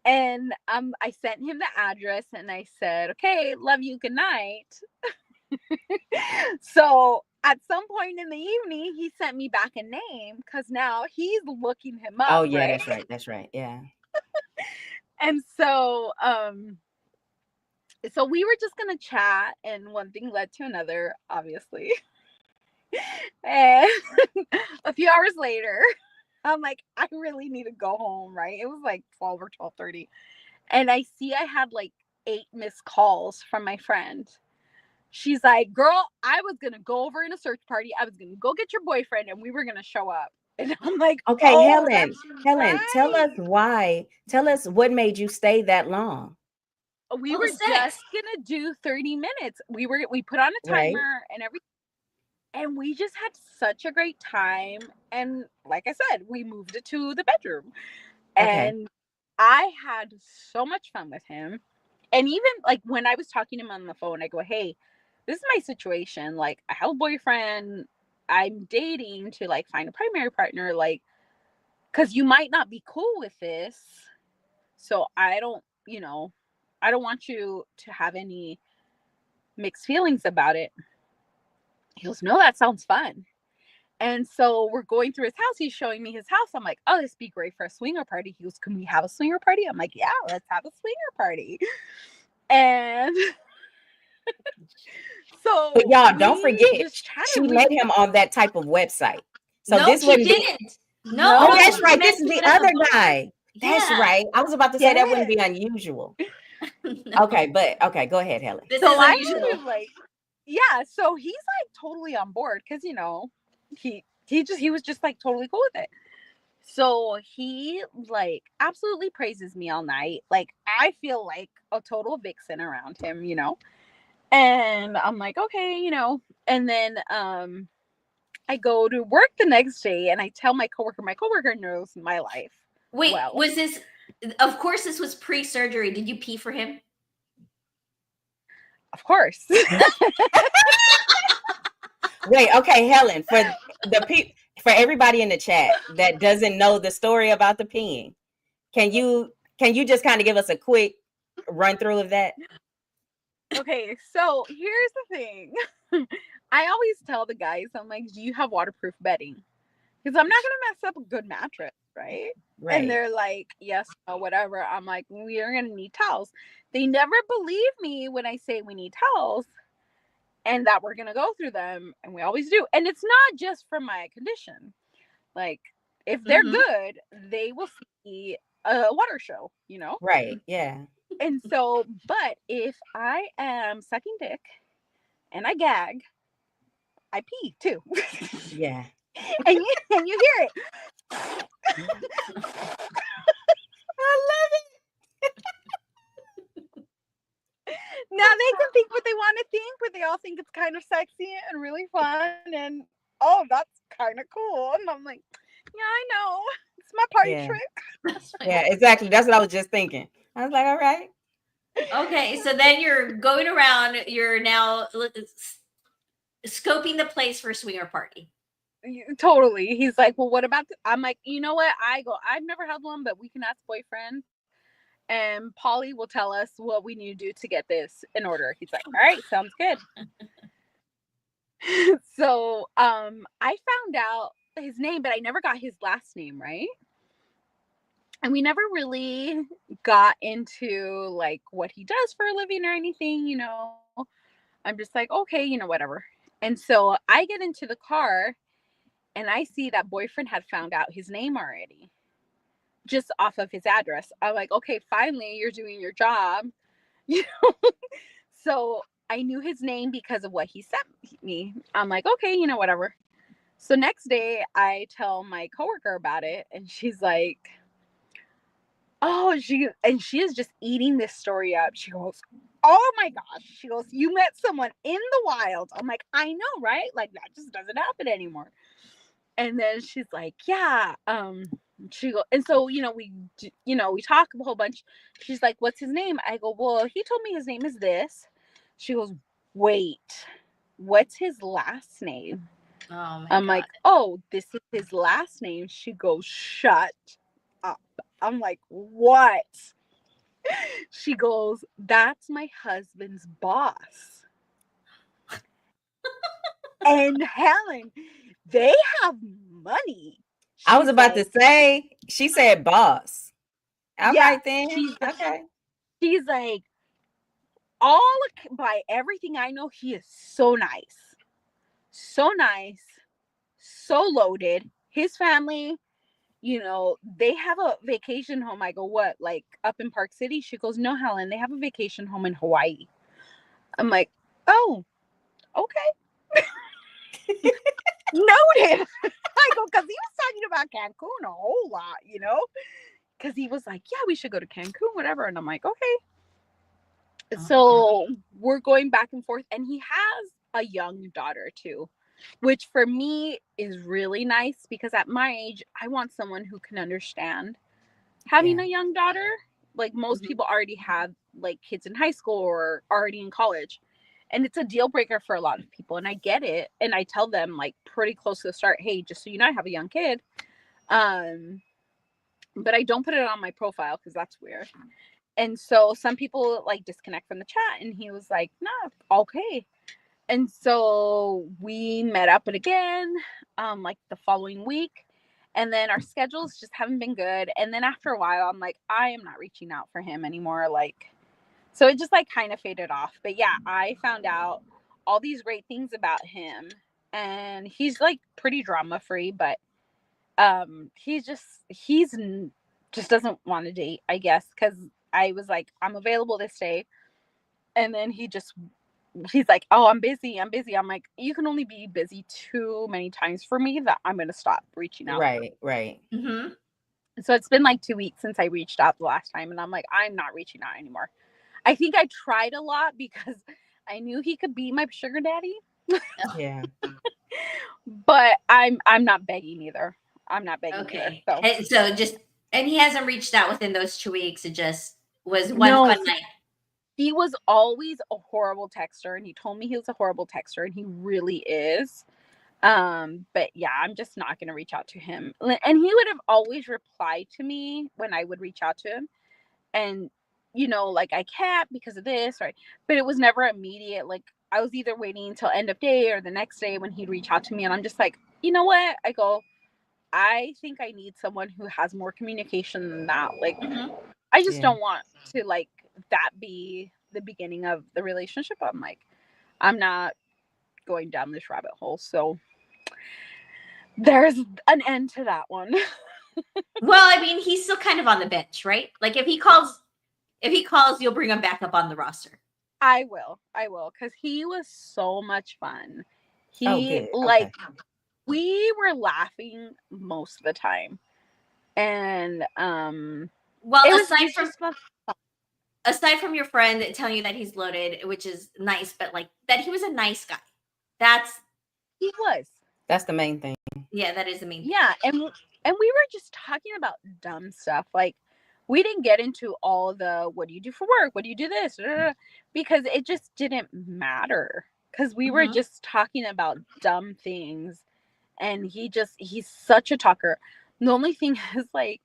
And I sent him the address and I said, okay, love you, good night. So at some point in the evening, he sent me back a name because now he's looking him up. Oh, yeah, right? That's right. Yeah. And so so we were just gonna chat and one thing led to another, obviously. And a few hours later, I'm like, I really need to go home, right? It was like 12 or 12:30. And I see I had like 8 missed calls from my friend. She's like, girl, I was going to go over in a search party. I was going to go get your boyfriend and we were going to show up. And I'm like, okay, oh, Helen, right. tell us why. Tell us what made you stay that long. We were just going to do 30 minutes. We put on a timer and everything. And we just had such a great time. And like I said, we moved it to the bedroom. Okay. And I had so much fun with him. And even like when I was talking to him on the phone, I go, hey, this is my situation. Like, I have a boyfriend. I'm dating to like find a primary partner. Like, because you might not be cool with this. So I don't want you to have any mixed feelings about it. He goes, no, that sounds fun. And so we're going through his house. He's showing me his house. I'm like, oh, this would be great for a swinger party. He goes, can we have a swinger party? I'm like, yeah, let's have a swinger party. And so, but y'all don't forget, she met him on that type of website. So no, this wouldn't didn't. No, oh, that's right. This is the other guy. That's right. I was about to say that wouldn't be unusual. No. Okay, go ahead, Helen. This so is unusual. I was like, yeah. So he's like totally on board because he was just like totally cool with it. So he like absolutely praises me all night. Like I feel like a total vixen around him, And I'm like, okay, And then I go to work the next day and I tell my coworker knows my life. Wait, well. was this, of course, this was pre-surgery. Did you pee for him? Of course. Wait, okay, Helen, for everybody in the chat that doesn't know the story about the peeing, can you just kind of give us a quick run through of that? Okay, so here's the thing. I always tell the guys, I'm like, do you have waterproof bedding? Because I'm not gonna mess up a good mattress, right? Right. And they're like, yes, or whatever. I'm like, we are gonna need towels. They never believe me when I say we need towels and that we're gonna go through them, and we always do. And it's not just for my condition. Like, if they're good, they will see a water show, you know? Right. Yeah. And so, but if I am sucking dick and I gag, I pee too. Yeah. and you hear it. I love it. Now they can think what they want to think, but they all think it's kind of sexy and really fun, and oh, that's kind of cool. And I'm like, yeah, I know, it's my party trick. Yeah, exactly. That's what I was just thinking. I was like, all right. Okay, so then you're going around. You're now scoping the place for a swinger party. Totally. He's like, well, what about? I'm like, you know what? I've never held one, but we can ask boyfriend. And Polly will tell us what we need to do to get this in order. He's like, all right, sounds good. So I found out his name, but I never got his last name, right? And we never really got into like what he does for a living or anything, you know. I'm just like, okay, you know, whatever. And so I get into the car and I see that boyfriend had found out his name already, just off of his address. I'm like, okay, finally you're doing your job. You know? So I knew his name because of what he sent me. I'm like, okay, you know, whatever. So next day I tell my coworker about it and she's like, oh, she is just eating this story up. She goes, oh my gosh. She goes, you met someone in the wild. I'm like, I know, right? Like that just doesn't happen anymore. And then she's like, yeah, she go, and so we talk a whole bunch. She's like, what's his name? I go, well, he told me his name is this. She goes, wait, what's his last name? Oh my I'm God. like, oh, this is his last name. She goes, shut up. I'm like, what? She goes, that's my husband's boss. And Helen, they have money. I was about to say, she said boss. All Yeah, right then. Okay. She's like, by everything I know, he is so nice. So nice. So loaded. His family, they have a vacation home. I go, what? Like up in Park City? She goes, no, Helen, they have a vacation home in Hawaii. I'm like, oh, okay. Noted. I go, because he was talking about Cancun a whole lot, because he was like, yeah, we should go to Cancun, whatever. And I'm like, okay. So we're going back and forth, and he has a young daughter too, which for me is really nice because at my age, I want someone who can understand having a young daughter. Like most people already have like kids in high school or already in college. And it's a deal breaker for a lot of people. And I get it. And I tell them like pretty close to the start, hey, just so you know, I have a young kid. But I don't put it on my profile because that's weird. And so some people like disconnect from the chat. And he was like, nah, okay. And so we met up again like the following week. And then our schedules just haven't been good. And then after a while, I'm like, I am not reaching out for him anymore. So it just like kind of faded off. But yeah, I found out all these great things about him. And he's like pretty drama free, but he's just doesn't want to date, I guess, because I was like, I'm available this day. And then he's like, oh, I'm busy. I'm like, you can only be busy too many times for me that I'm going to stop reaching out. Right. Mm-hmm. So it's been like 2 weeks since I reached out the last time. And I'm like, I'm not reaching out anymore. I think I tried a lot because I knew he could be my sugar daddy. Yeah. But I'm not begging either. I'm not begging Okay. either. And and he hasn't reached out within those 2 weeks. It just was one No, fun night. he was always a horrible texter, and he told me he was a horrible texter, and he really is. But yeah, I'm just not gonna reach out to him. And he would have always replied to me when I would reach out to him, and like, I can't because of this, right? But it was never immediate. Like, I was either waiting until end of day or the next day when he'd reach out to me, and I'm just like, you know what? I go, I think I need someone who has more communication than that. Like, I just don't want to, like, that be the beginning of the relationship. I'm like, I'm not going down this rabbit hole. So there's an end to that one. Well, I mean, he's still kind of on the bench, right? Like if he calls, you'll bring him back up on the roster. I will, because he was so much fun. He good. like Okay. we were laughing most of the time, and Well, it was just fun. aside from your friend telling you that he's loaded, which is nice, but like that he was a nice guy. He was. That's the main thing. Yeah, that is the main thing. Yeah, and we were just talking about dumb stuff. Like, we didn't get into all the what do you do for work? What do you do this? Because it just didn't matter. Because we were just talking about dumb things, and he's such a talker. The only thing is, like,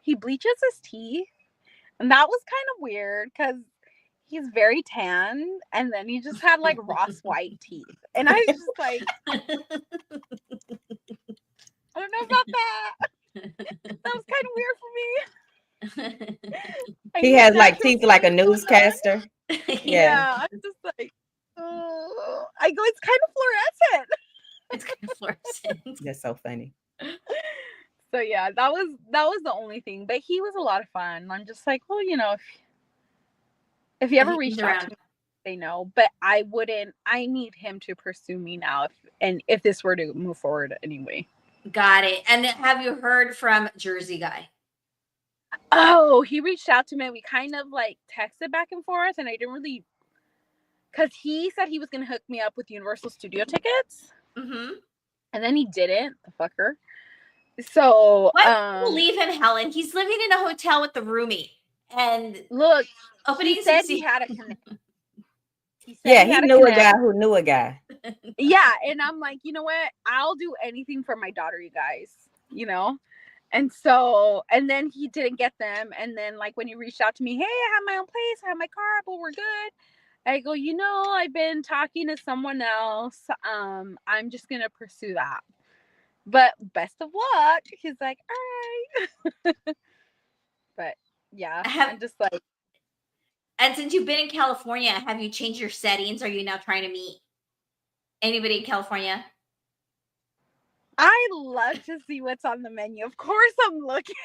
he bleaches his teeth, and that was kind of weird because he's very tan, and then he just had like Ross White teeth, and I was just like, I don't know about that. That was kind of weird for me. He has like teeth like a newscaster. Yeah, I'm just like, oh. I go, it's kind of fluorescent. It's kind of fluorescent. That's so funny. So yeah, that was the only thing. But he was a lot of fun. I'm just like, well, if you ever reached out to me, say no. But I wouldn't. I need him to pursue me now, if this were to move forward anyway. Got it. And have you heard from Jersey guy? Oh, he reached out to me. We kind of like texted back and forth, and I didn't really, because he said he was going to hook me up with Universal Studio tickets. And then he didn't, the fucker. So why believe him, Helen? He's living in a hotel with the roomie, and look, he said he had a connection. He knew a guy who knew a guy. Yeah, and I'm like, you know what? I'll do anything for my daughter, you guys. And so, and then he didn't get them. And then, like, when he reached out to me, hey, I have my own place, I have my car, but we're good. I go, I've been talking to someone else. I'm just gonna pursue that. But best of luck. He's like, all right. But yeah, I'm just like. And since you've been in California, have you changed your settings? Are you now trying to meet anybody in California? I love to see what's on the menu. Of course I'm looking.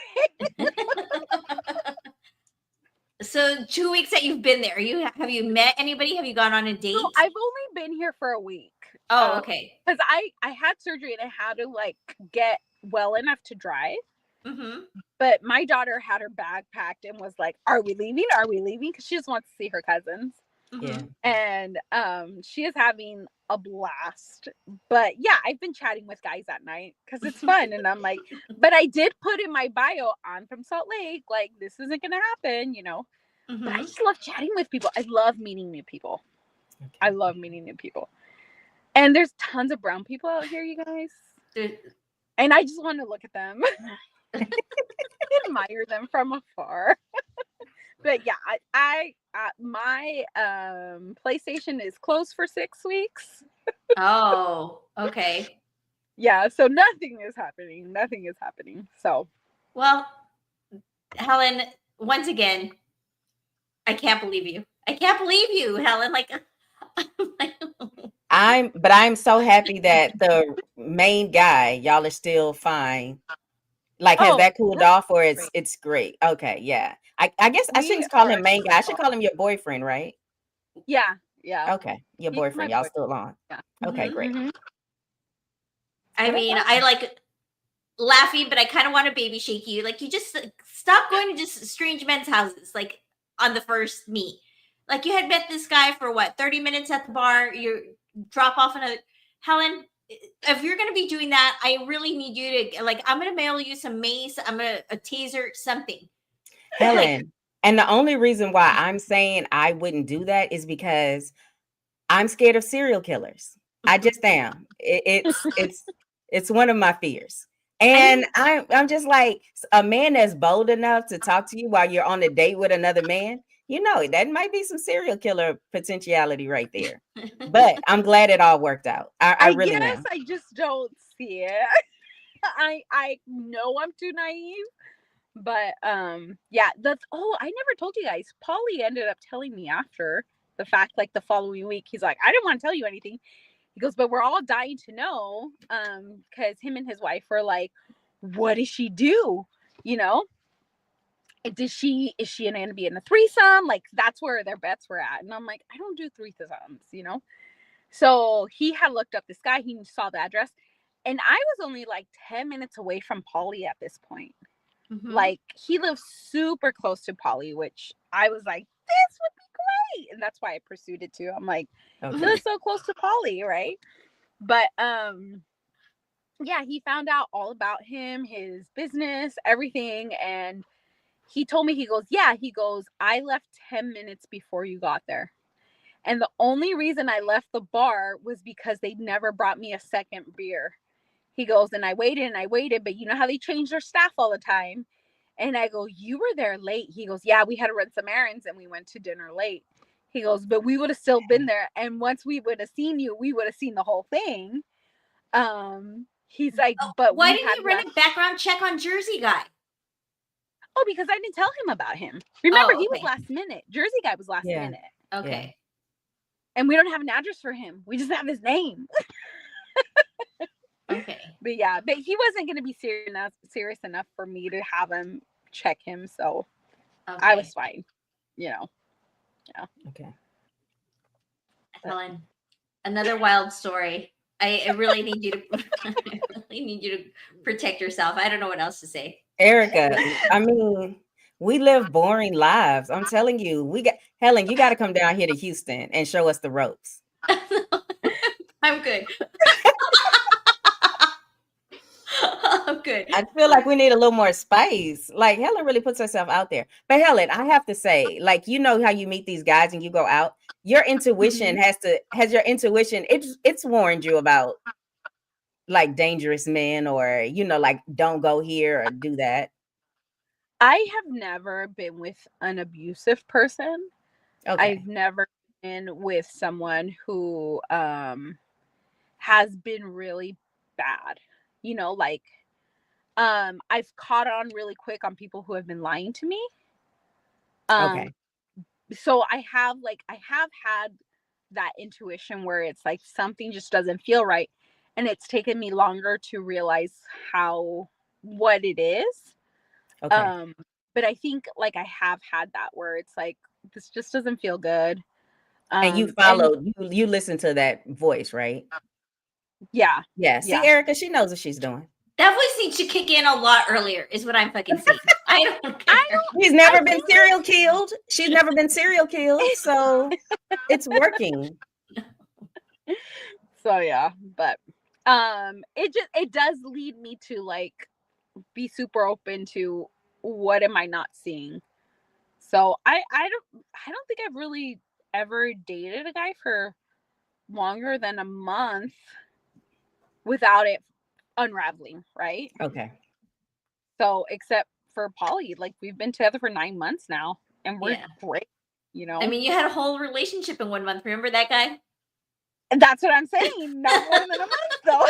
So 2 weeks that you've been there, have you met anybody? Have you gone on a date? No, I've only been here for a week. Oh, okay. Because I had surgery and I had to like get well enough to drive. But my daughter had her bag packed and was like, are we leaving? Are we leaving? Because she just wants to see her cousins. Yeah. And she is having a blast. But yeah, I've been chatting with guys at night because it's fun. And I'm like, but I did put in my bio, I'm from Salt Lake. Like, this isn't going to happen, But I just love chatting with people. I love meeting new people. Okay. I love meeting new people. And there's tons of brown people out here, you guys. And I just want to look at them. Admire them from afar. But yeah, I my PlayStation is closed for 6 weeks. Oh, okay. Yeah, so nothing is happening. So, well, Helen, once again, I can't believe you, Helen. Like, I'm so happy that the main guy, y'all are still fine. Like, has that cooled off, or it's great? Okay, yeah. I guess I shouldn't call him main guy. I should call him your boyfriend, right? Yeah. Okay, your boyfriend. Y'all still on? Yeah. Okay, great. I mean, I like laughing, but I kind of want to baby shake you. Like, you just stop going to just strange men's houses, like on the first meet. Like, you had met this guy for what, 30 minutes at the bar. You drop off Helen, if you're gonna be doing that, I really need you to like. I'm gonna mail you some mace. I'm gonna a taser, something. Helen. And the only reason why I'm saying I wouldn't do that is because I'm scared of serial killers. I just am. It's one of my fears. And I'm just like a man that's bold enough to talk to you while you're on a date with another man. You know, that might be some serial killer potentiality right there. But I'm glad it all worked out. I really guess am. I just don't see it. I know I'm too naive, but yeah, that's I never told you guys. Polly ended up telling me after the fact, like the following week. He's like, I didn't want to tell you anything. He goes, but we're all dying to know, because him and his wife were like, what does she do? You know? Is she going to be in a threesome? Like, that's where their bets were at. And I'm like, I don't do threesomes, you know? So he had looked up this guy. He saw the address. And I was only like 10 minutes away from Polly at this point. Mhm. Like, he lives super close to Polly, which I was like, this would be great. And that's why I pursued it too. I'm like, he Okay. lives so close to Polly, right? But yeah, he found out all about him, his business, everything. And he told me, he goes, I left 10 minutes before you got there. And the only reason I left the bar was because they never brought me a second beer. He goes, and I waited, but you know how they change their staff all the time? And I go, you were there late. He goes, yeah, we had to run some errands and we went to dinner late. He goes, but we would have still been there. And once we would have seen you, we would have seen the whole thing. He's like, but Why we didn't had you run a background check on Jersey guy? Oh, because I didn't tell him about him. Remember, Oh, he was okay. last minute. Jersey guy was last Yeah. minute. Okay. And we don't have an address for him. We just have his name. Okay. But yeah, but he wasn't going to be serious enough for me to have him check him. So Okay. I was fine, you know. Yeah. Okay. Helen, another wild story. I really need you to I really need you to protect yourself. I don't know what else to say. Erika, I mean, we live boring lives. I'm telling you, Helen, you got to come down here to Houston and show us the ropes. I'm good. I'm good. I feel like we need a little more spice. Like Helen really puts herself out there. But Helen, I have to say, like, you know how you meet these guys and you go out, your intuition has your intuition, it's warned you about like dangerous men or, you know, like don't go here or do that. I have never been with an abusive person. Okay. I've never been with someone who has been really bad. You know, like I've caught on really quick on people who have been lying to me. Okay. So I have had that intuition where it's like something just doesn't feel right, and it's taken me longer to realize what it is. Okay. But I think like I have had that where it's like this just doesn't feel good. And you followed, you listen to that voice, right? Yeah. Yeah. See, Yeah. Erika, she knows what she's doing. That voice needs to kick in a lot earlier, is what I'm fucking saying. I don't care. She's never been serial killed. She's never been serial killed. So it's working. So yeah, but it does lead me to like be super open to what am I not seeing. So I don't think I've really ever dated a guy for longer than a month without it unraveling, right? Okay. So except for Polly, like we've been together for 9 months now and we're great, you know. I mean, you had a whole relationship in 1 month. Remember that guy? And that's what I'm saying. Not more than a month though.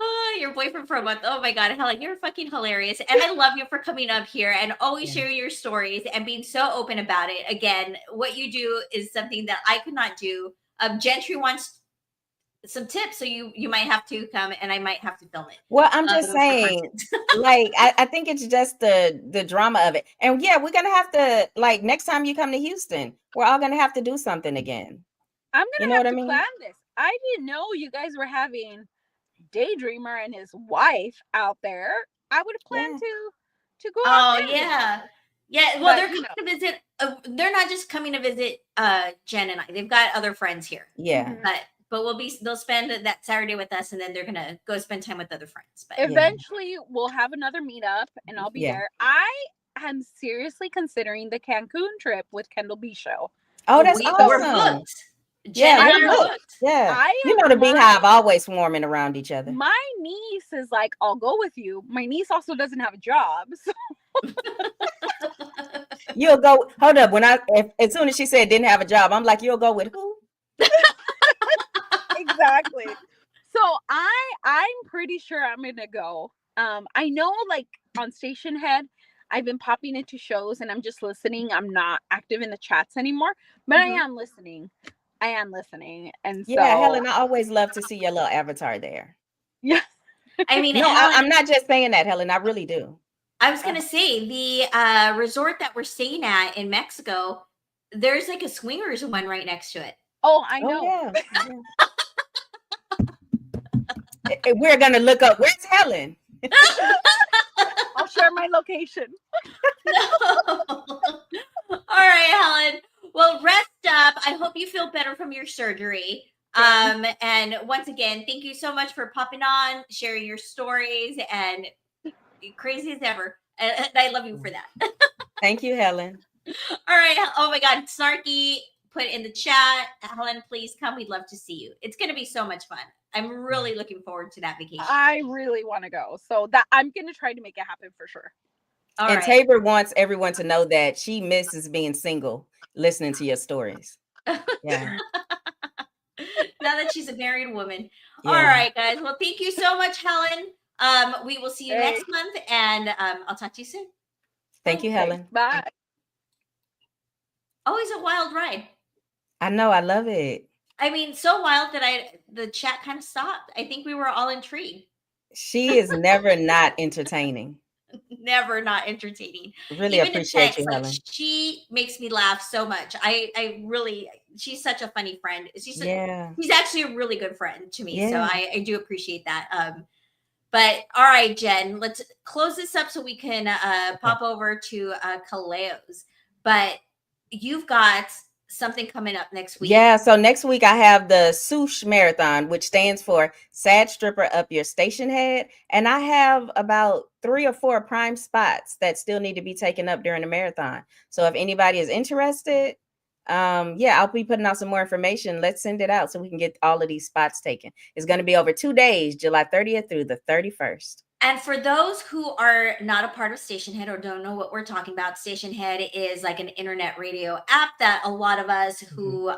Oh, your boyfriend for a month. Oh my God, Helen, you're fucking hilarious. And I love you for coming up here and always sharing your stories and being so open about it. Again, what you do is something that I could not do. Gentry wants some tips, so you might have to come and I might have to film it. Well, I'm just saying, like, I think it's just the drama of it. And yeah, we're gonna have to, like, next time you come to Houston, we're all gonna have to do something again. I'm gonna have to mean? plan this. I didn't know you guys were having Daydreamer and his wife out there. I would have planned to go out there. Yeah. Yeah, well, But, they're you coming to visit. They're not just coming to visit Jen and I. They've got other friends here. Yeah. Mhm. But they'll spend that Saturday with us, and then they're gonna go spend time with other friends. But eventually we'll have another meetup and I'll be Yeah. there. I am seriously considering the Cancun trip with Kendall B Show. Oh, that's we're awesome. booked. Jen Yeah, and we're I are booked. booked. Yeah. I You am know the one- beehive always swarming around each other. My niece is like, I'll go with you. My niece also doesn't have a job. So You'll go. Hold up. As soon as she said didn't have a job, I'm like, you'll go with who? exactly. So I'm pretty sure I'm gonna go. I know like on Station Head, I've been popping into shows and I'm just listening. I'm not active in the chats anymore, but I am listening. And Yeah, so Helen, I always love to see your little avatar there. yeah. I mean, No, Helen, I'm not just saying that, Helen. I really do. I was gonna say the resort that we're staying at in Mexico. There's like a swingers one right next to it. Oh, I Oh know. yeah. We're gonna look up. Where's Helen? I'll share my location. All right, Helen. Well, rest up. I hope you feel better from your surgery. And once again, thank you so much for popping on, sharing your stories, and crazy as ever. And I love you for that. Thank you, Helen. All right. Oh my God. Snarky put in the chat. Helen, please come. We'd love to see you. It's going to be so much fun. I'm really looking forward to that vacation. I really want to go. So that I'm gonna try to make it happen for sure. All And right. Tabor wants everyone to know that she misses being single, listening to your stories. Yeah. Now that she's a married woman. Yeah. All right, guys. Well, thank you so much, Helen. We will see you next month, and I'll talk to you soon. Thank you, Helen. Bye. Always a wild ride. I know. I love it. I mean, so wild that the chat kind of stopped. I think we were all intrigued. She is never not entertaining. Never not entertaining. Really Even appreciate in text, you, like, Helen. she makes me laugh so much. I really, she's such a funny friend. She's actually a really good friend to me. So Yeah. I do appreciate that. But all right, Jen, let's close this up so we can pop over to Kaleo's. But you've got something coming up next week. Yeah, so next week I have the Swoosh Marathon, which stands for Sad Stripper Up Your Station Head. And I have about 3 or 4 prime spots that still need to be taken up during the marathon. So if anybody is interested, I'll be putting out some more information. Let's send it out so we can get all of these spots taken. It's going to be over 2 days, July 30th through the 31st. And for those who are not a part of Station Head or don't know what we're talking about, Station Head is like an internet radio app that a lot of us who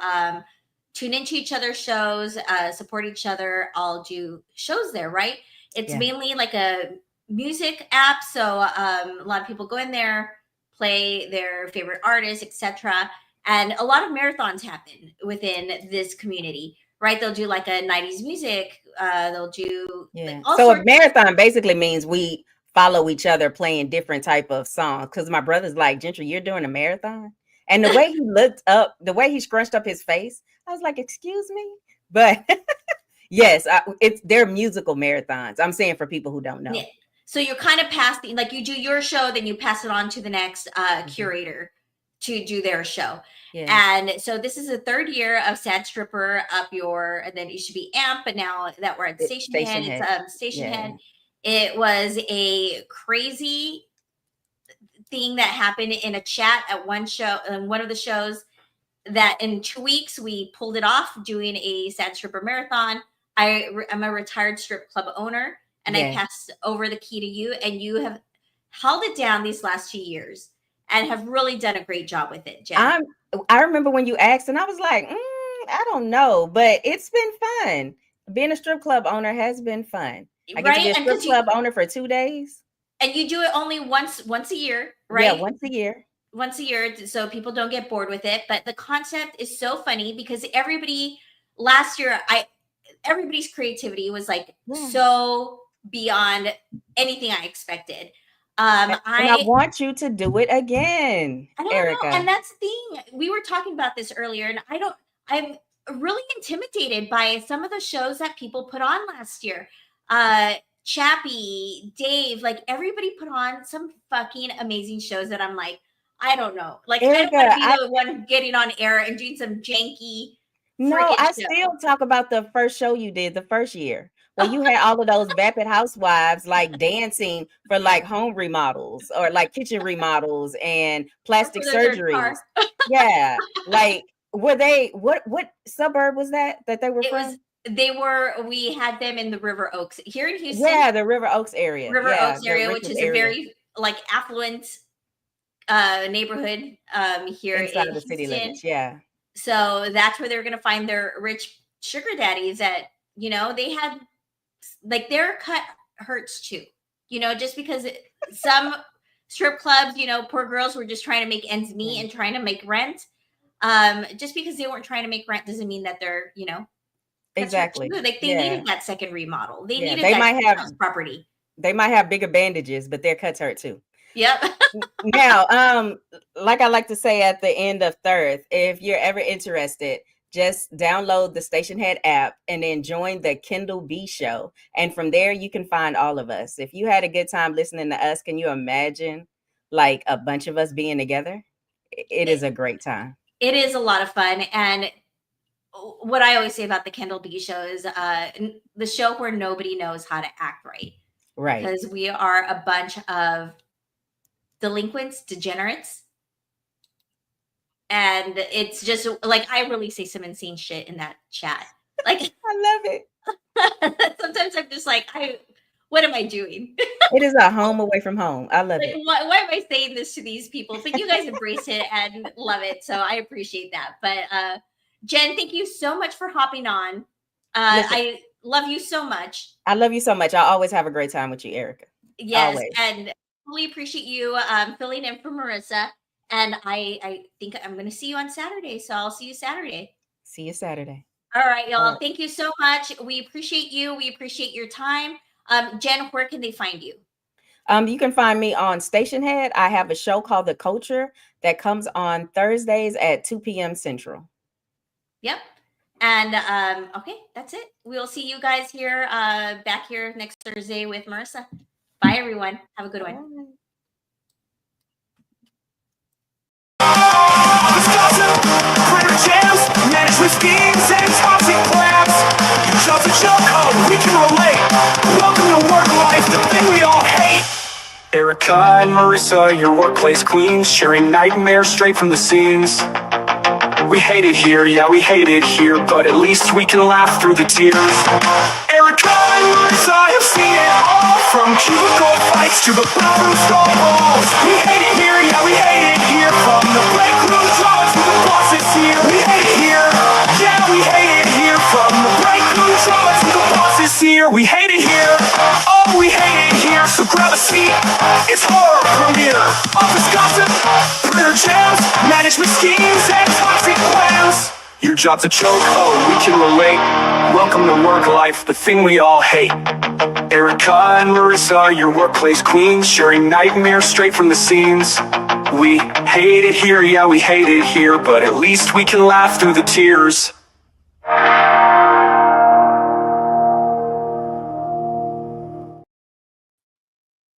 tune into each other's shows, support each other, all do shows there, right? It's mainly like a music app. So a lot of people go in there, play their favorite artists, etc. And a lot of marathons happen within this community. Right, they'll do like a 90s music. They'll do like all so sorts a marathon basically means we follow each other playing different type of songs. Because my brother's like, Gentry, you're doing a marathon, and the way he looked up, the way he scrunched up his face, I was like, excuse me, but yes, they're musical marathons. I'm saying for people who don't know. Yeah. So you're kind of passing, like you do your show, then you pass it on to the next curator to do their show. Yeah. And so this is the 3rd year of Sad Stripper Up Your, and then it should be AMP, but now that we're at Station Head, it's Station Head. It was a crazy thing that happened in a chat at one of the shows, that in 2 weeks we pulled it off doing a Sad Stripper marathon. I'm a retired strip club owner, and I passed over the key to you, and you have held it down these last 2 years and have really done a great job with it, Jen. I remember when you asked, and I was like, I don't know, but it's been fun. Being a strip club owner has been fun. I get to be a strip club owner for 2 days. And you do it only once a year, right? Yeah, once a year. Once a year, so people don't get bored with it. But the concept is so funny because last year, everybody's creativity was like so beyond anything I expected. I want you to do it again, Erika. And that's the thing. We were talking about this earlier, and I'm really intimidated by some of the shows that people put on last year. Chappie, Dave, like everybody put on some fucking amazing shows that I'm like, I don't know. Like, Erika, I don't want to be the one getting on air and doing some janky. No, freaking I show. still talk about the first show you did the first year. Where you had all of those vapid housewives like dancing for like home remodels or like kitchen remodels and plastic for their surgeries. car. Yeah. Like were they what suburb was that they were from? We had them in the River Oaks here in Houston. Yeah, the River Oaks area. River Yeah, Oaks the area, which Richmond is a area. very like affluent neighborhood here Inside in of the city Houston. limits. Yeah. So that's where they're gonna find their rich sugar daddies that, you know, they had like their cut hurts too. You know, just because some strip clubs, you know, poor girls were just trying to make ends meet and trying to make rent. Just because they weren't trying to make rent doesn't mean that they're, you know, Exactly. like they needed that second remodel. They needed they that might have property. They might have bigger bandages, but their cuts hurt too. Yep. Now, like I like to say at the end of Third, if you're ever interested, just download the Station Head app and then join the Kindle B show. And from there, you can find all of us. If you had a good time listening to us, can you imagine like a bunch of us being together? It is a great time. It is a lot of fun. And what I always say about the Kindle B show is the show where nobody knows how to act right. Right. Because we are a bunch of delinquents, degenerates. And it's just like I really say some insane shit in that chat. Like I love it. Sometimes I'm just like, what am I doing? It is a home away from home. I love it. Why am I saying this to these people? But you guys embrace it and love it. So I appreciate that. But Jen, thank you so much for hopping on. I love you so much. I love you so much. I always have a great time with you, Erika. Yes. Always. And really appreciate you filling in for Marissa. And I think I'm going to see you on Saturday. So I'll see you Saturday. See you Saturday. All right, y'all. Thank you so much. We appreciate you. We appreciate your time. Jen, where can they find you? You can find me on Station Head. I have a show called The Culture that comes on Thursdays at 2 p.m. Central. Yep. And okay, that's it. We'll see you guys here back here next Thursday with Marissa. Bye, everyone. Have a good one. Bye. Printer jams, management schemes, and toxic plans. Your job's a joke, oh, we can relate. Welcome to work life, the thing we all hate. Erika and Marissa, your workplace queens, sharing nightmares straight from the scenes. We hate it here, yeah, we hate it here, but at least we can laugh through the tears. Erika and Marissa have seen it all, from cubicle fights to the bathroom stall balls. We hate it here, yeah, we hate it here, from the break room drama to the bosses here. We hate it here, yeah, we hate it here, from the break room drama to the bosses here. We hate it here, oh, we hate it here, so grab a seat, it's horror premiere. Office gossip, printer jams, management schemes, and toxic plans. Your job's a joke, oh, we can relate. Welcome to work life, the thing we all hate. Erika and Marissa, your workplace queens, sharing nightmares straight from the scenes. We hate it here, yeah, we hate it here, but at least we can laugh through the tears.